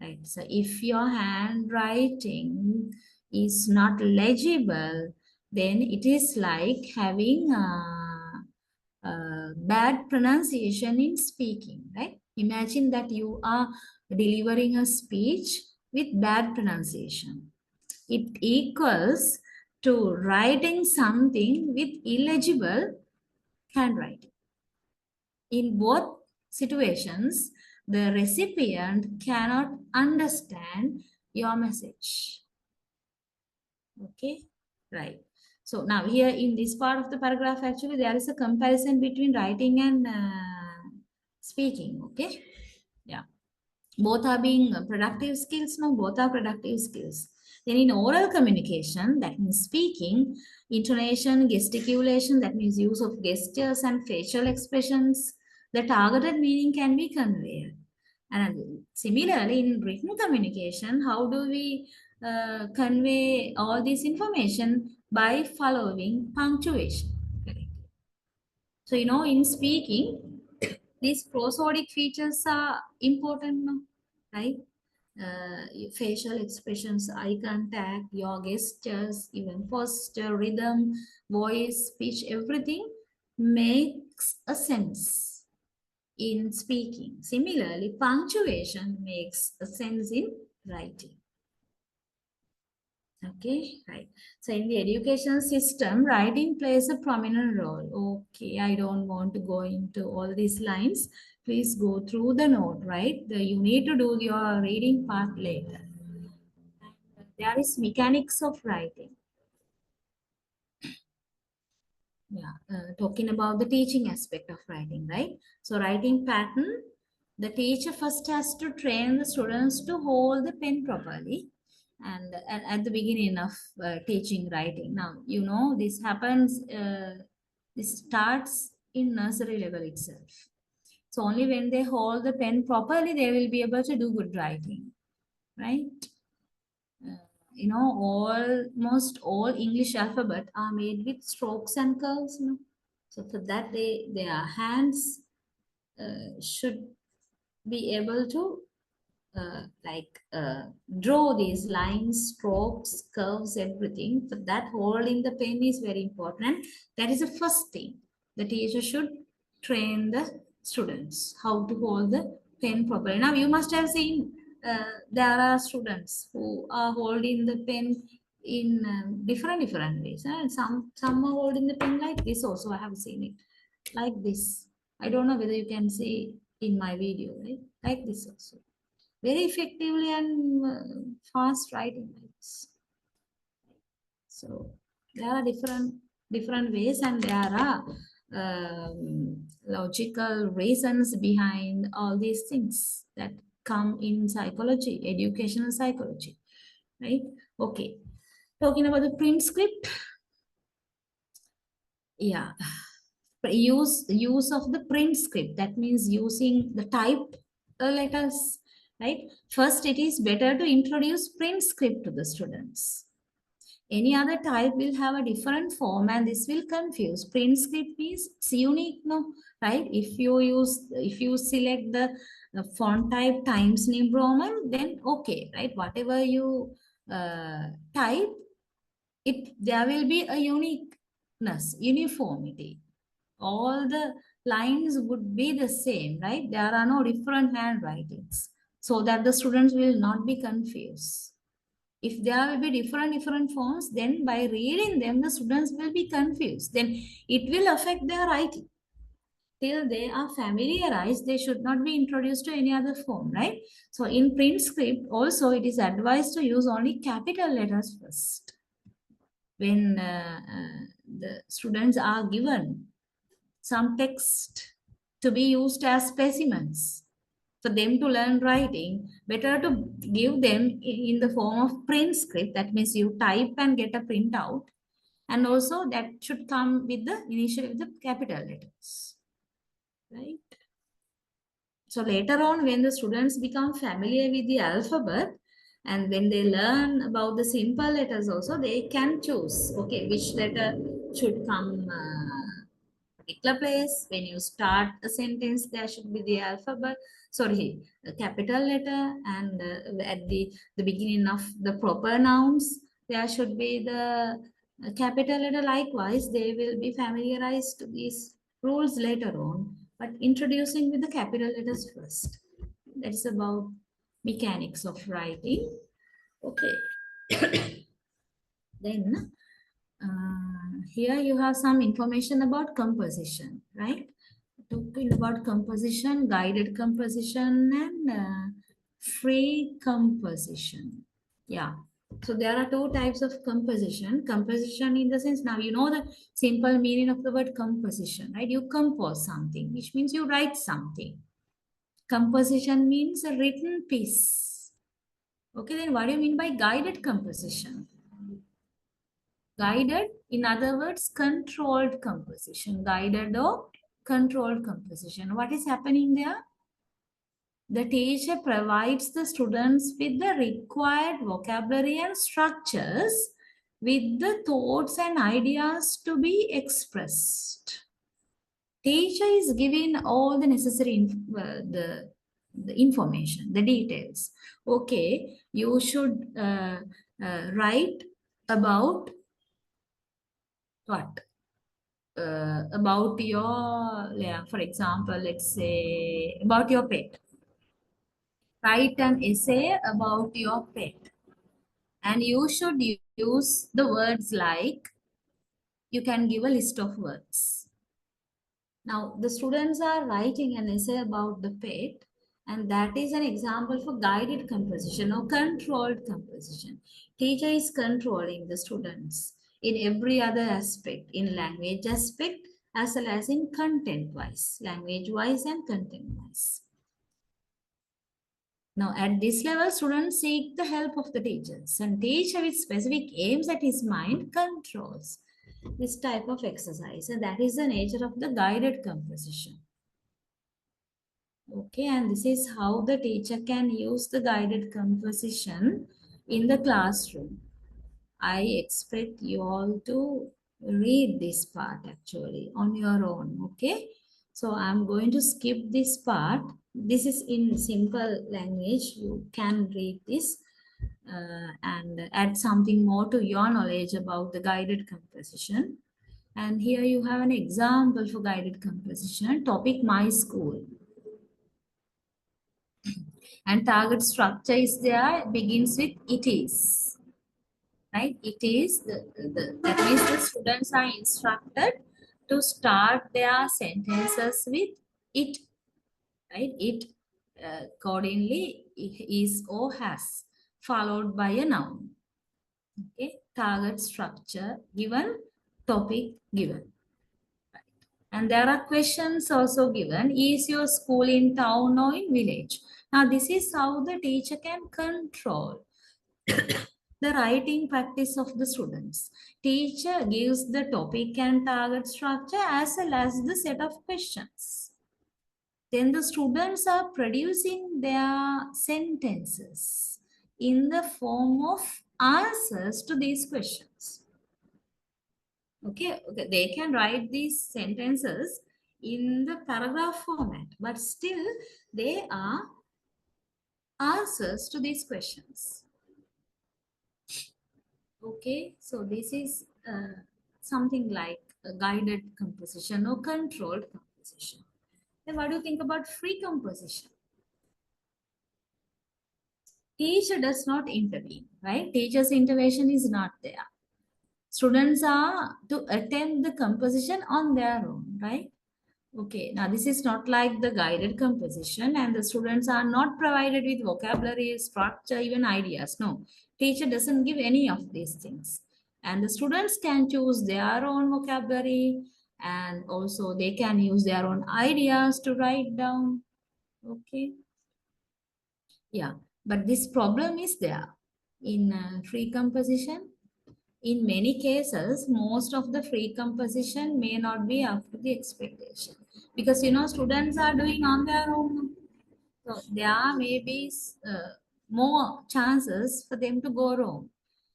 Right. So if your handwriting is not legible, then it is like having bad pronunciation in speaking, right? Imagine that you are delivering a speech with bad pronunciation. It equals to writing something with illegible handwriting. In both situations, the recipient cannot understand your message. Okay, right. So now here in this part of the paragraph, actually there is a comparison between writing and speaking. Okay, yeah. Both are being productive skills. No, both are productive skills. Then in oral communication, that means speaking, intonation, gesticulation, that means use of gestures and facial expressions, the targeted meaning can be conveyed. And similarly, in written communication, how do we convey all this information? By following punctuation. So, you know, in speaking, these prosodic features are important, no? Right? Facial expressions, eye contact, your gestures, even posture, rhythm, voice, speech, everything makes a sense in speaking. Similarly, punctuation makes a sense in writing. Okay, right. So in the education system, writing plays a prominent role. Okay, I don't want to go into all these lines. please go through the note, right? You need to do your reading part later. There is mechanics of writing. Yeah, talking about the teaching aspect of writing, right? So writing pattern, the teacher first has to train the students to hold the pen properly and at the beginning of teaching writing. Now, you know, this happens, this starts in nursery level itself. So only when they hold the pen properly, they will be able to do good writing, right? You know, almost all English alphabet are made with strokes and curves. You know? So for that, their hands should be able to draw these lines, strokes, curves, everything. For that, holding the pen is very important. That is the first thing. The teacher should train the students how to hold the pen properly. Now, you must have seen there are students who are holding the pen in different ways. And some are holding the pen like this also. I have seen it like this. I don't know whether you can see in my video, right? Like this also very effectively and fast writing rates. So there are different ways, and there are logical reasons behind all these things that come in psychology, educational psychology, right? Okay, talking about the print script. Yeah, use of the print script, that means using the typed letters, right? First, it is better to introduce print script to the students. Any other type will have a different form and this will confuse. Print script means it's unique, no, right? If you select the font type Times New Roman, then okay, right? Whatever you type, there will be a uniqueness, uniformity. All the lines would be the same, right? There are no different handwritings, so that the students will not be confused. If there will be different fonts, then by reading them, the students will be confused. Then it will affect their writing. Till they are familiarized, they should not be introduced to any other form, right? So in print script, also it is advised to use only capital letters first. When the students are given some text to be used as specimens for them to learn writing, better to give them in the form of print script. That means you type and get a printout, and also that should come with the initially with the capital letters, right? So later on, when the students become familiar with the alphabet and when they learn about the simple letters also, they can choose, okay, which letter should come particular place. When you start a sentence, there should be the alphabet, sorry, a capital letter, and at the beginning of the proper nouns, there should be the capital letter. Likewise, they will be familiarized to these rules later on, but introducing with the capital letters first. That's about mechanics of writing. Okay. Then here you have some information about composition, right? Talking about composition, guided composition, and free composition. Yeah. So there are two types of composition. Composition in the sense, now you know the simple meaning of the word composition, right? You compose something, which means you write something. Composition means a written piece. Okay, then what do you mean by guided composition? Guided, in other words, controlled composition. Guided or controlled composition. What is happening there? The teacher provides the students with the required vocabulary and structures with the thoughts and ideas to be expressed. Teacher is giving all the necessary the information, the details. Okay, you should write about what? About your, yeah, for example, let's say about your pet. Write an essay about your pet. And you should use the words like, you can give a list of words. Now, the students are writing an essay about the pet, and that is an example for guided composition or controlled composition. Teacher is controlling the students in every other aspect, in language aspect as well as in content wise, language wise and content wise. Now, at this level, students seek the help of the teachers, and teacher with specific aims at his mind controls this type of exercise, and that is the nature of the guided composition. Okay, and this is how the teacher can use the guided composition in the classroom. I expect you all to read this part actually on your own. Okay, so I'm going to skip this part. This is in simple language. You can read this and add something more to your knowledge about the guided composition. And here you have an example for guided composition. Topic my school. And target structure is there, begins with it is. Right? It is, that means the students are instructed to start their sentences with it. Right? It accordingly is or has, followed by a noun. Okay? Target structure given, topic given. And there are questions also given. Is your school in town or in village? Now, this is how the teacher can control the writing practice of the students. Teacher gives the topic and target structure as well as the set of questions. Then the students are producing their sentences in the form of answers to these questions. Okay, they can write these sentences in the paragraph format, but still they are answers to these questions. Okay, so this is something like a guided composition or controlled composition. Then what do you think about free composition? Teacher does not intervene, right? Teacher's intervention is not there. Students are to attempt the composition on their own, right? Okay, now this is not like the guided composition, and the students are not provided with vocabulary, structure, even ideas. No, teacher doesn't give any of these things. And the students can choose their own vocabulary, and also they can use their own ideas to write down. Okay. Yeah, but this problem is there in free composition. In many cases, most of the free composition may not be up to the expectation because students are doing on their own. So there may be more chances for them to go wrong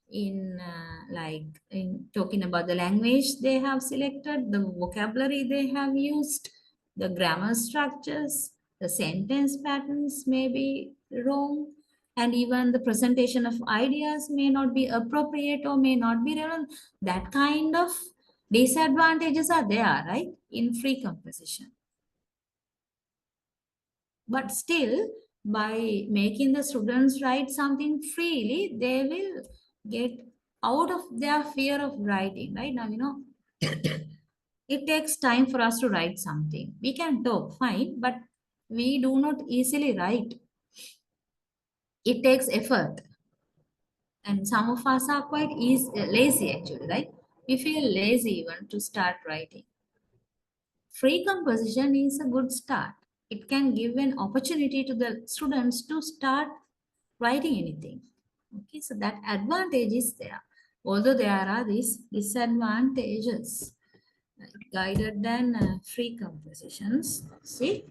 in like in talking about the language they have selected, the vocabulary they have used, the grammar structures, the sentence patterns may be wrong, and even the presentation of ideas may not be appropriate or may not be relevant. That kind of disadvantages are there, right, in free composition. But still, by making the students write something freely, they will get out of their fear of writing. Right now, it takes time for us to write something. We can talk, fine, but we do not easily write. It takes effort. And some of us are quite lazy actually, right? We feel lazy even to start writing. Free composition is a good start. It can give an opportunity to the students to start writing anything. Okay, so that advantage is there. Although there are these disadvantages, guided than free compositions. See,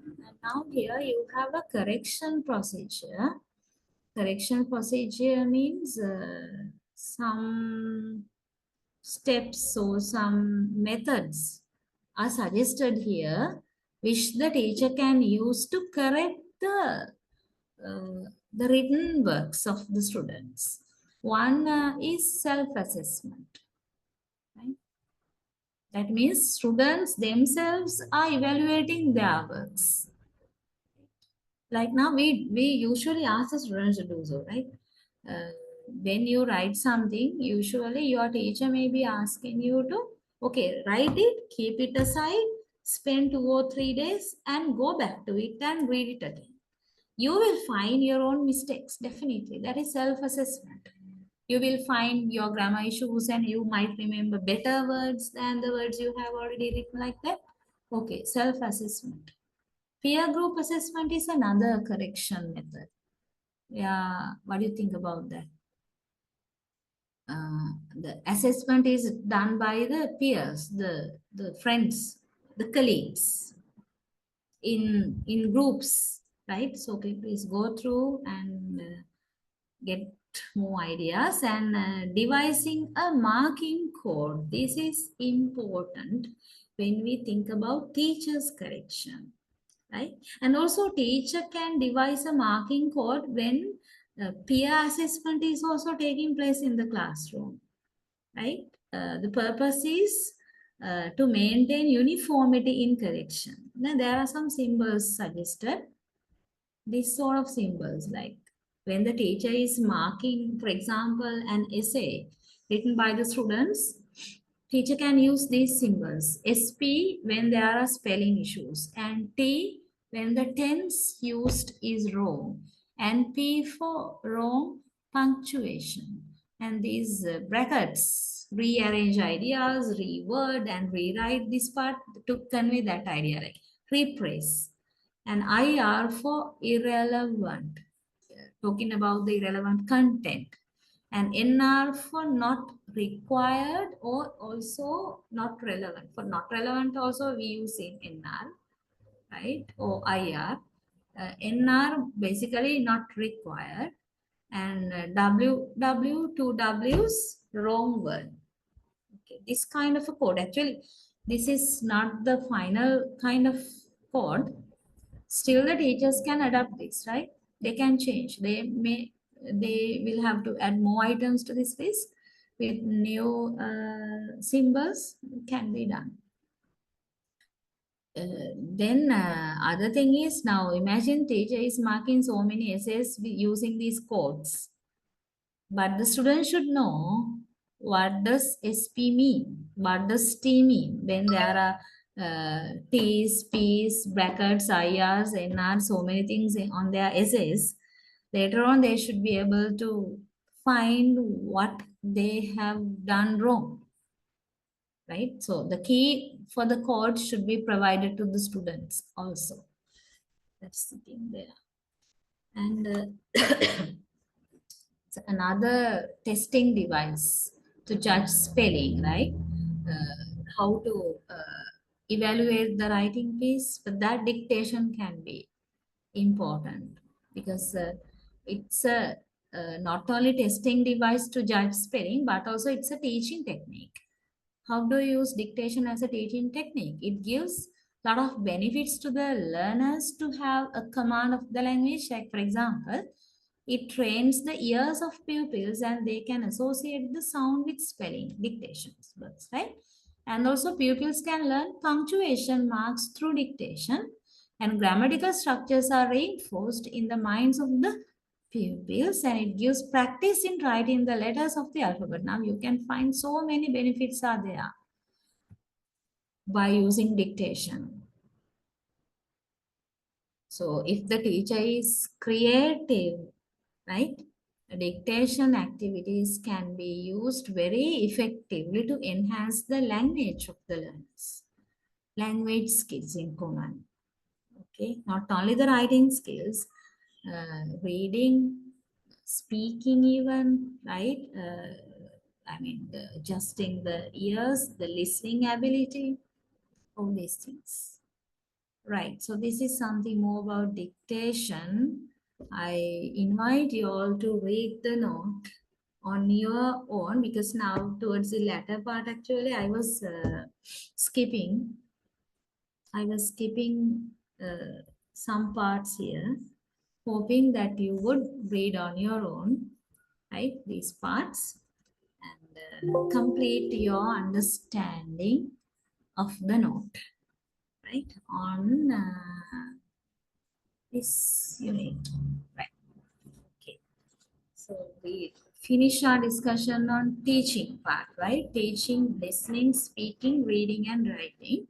and now here you have a correction procedure. Correction procedure means some steps or some methods are suggested here which the teacher can use to correct the written works of the students. One is self-assessment. Right? That means students themselves are evaluating their works. Like now, we usually ask the students to do so, right? When you write something, usually your teacher may be asking you to, okay, write it, keep it aside, spend 2 or 3 days and go back to it and read it again. You will find your own mistakes, definitely. That is self-assessment. You will find your grammar issues and you might remember better words than the words you have already written like that. Okay, self-assessment. Peer group assessment is another correction method. Yeah, what do you think about that? The assessment is done by the peers, the friends, the colleagues in groups, right? So please go through and get more ideas and devising a marking code. This is important when we think about teachers correction, right? And also teacher can devise a marking code when peer assessment is also taking place in the classroom, right? The purpose is to maintain uniformity in correction. Now there are some symbols suggested. These sort of symbols, like when the teacher is marking, for example, an essay written by the students, teacher can use these symbols. SP when there are spelling issues, and T when the tense used is wrong, and P for wrong punctuation. And these brackets rearrange ideas, reword and rewrite this part to convey that idea, like rephrase. And IR for irrelevant, talking about the irrelevant content. And NR for not required or also not relevant. For not relevant also we use in NR, right? Or IR. NR basically not required. And two W's wrong word. Okay, this kind of a code, actually this is not the final kind of code. Still the teachers can adapt this, right? They can change. They will have to add more items to this list with new symbols. Can be done. Then other thing is, now imagine teacher is marking so many essays using these codes. But the student should know, what does SP mean? What does T mean? When there are T's, P's, brackets, IRs, NR, so many things on their essays. Later on, they should be able to find what they have done wrong, right? So the key for the code should be provided to the students also. That's the thing there. And it's another testing device to judge spelling, right? How to evaluate the writing piece, but that dictation can be important because it's a not only testing device to judge spelling, but also it's a teaching technique. How do you use dictation as a teaching technique? It gives a lot of benefits to the learners to have a command of the language. Like, for example, it trains the ears of pupils and they can associate the sound with spelling, dictations, words, right? And also pupils can learn punctuation marks through dictation, and grammatical structures are reinforced in the minds of the pupils, and it gives practice in writing the letters of the alphabet. Now you can find so many benefits are there by using dictation. So if the teacher is creative, right, dictation activities can be used very effectively to enhance the language of the learners. Language skills in command. Okay, not only the writing skills, reading, speaking even, right? I mean, adjusting the ears, the listening ability, all these things. Right, so this is something more about dictation. I invite you all to read the note on your own, because now towards the latter part, actually, I was skipping some parts here, hoping that you would read on your own, right, these parts, and complete your understanding of the note, right, on this unit, right? Okay, so we finish our discussion on teaching part, right? Teaching, listening, speaking, reading, and writing.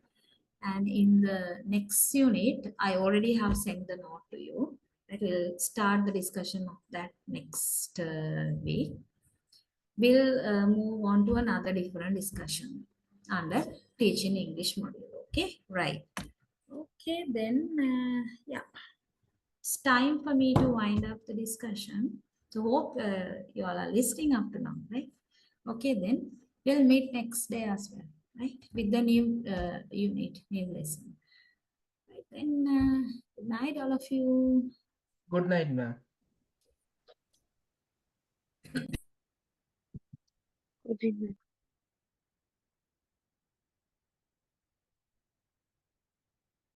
And in the next unit, I already have sent the note to you. I will start the discussion of that next week. We'll move on to another different discussion under teaching English module. Okay, right. Okay, then, yeah, it's time for me to wind up the discussion. So hope you all are listening up to now, right? Okay, then we'll meet next day as well, right? With the new unit, new lesson. Right, then, good night, all of you. Good night, ma'am. Good evening.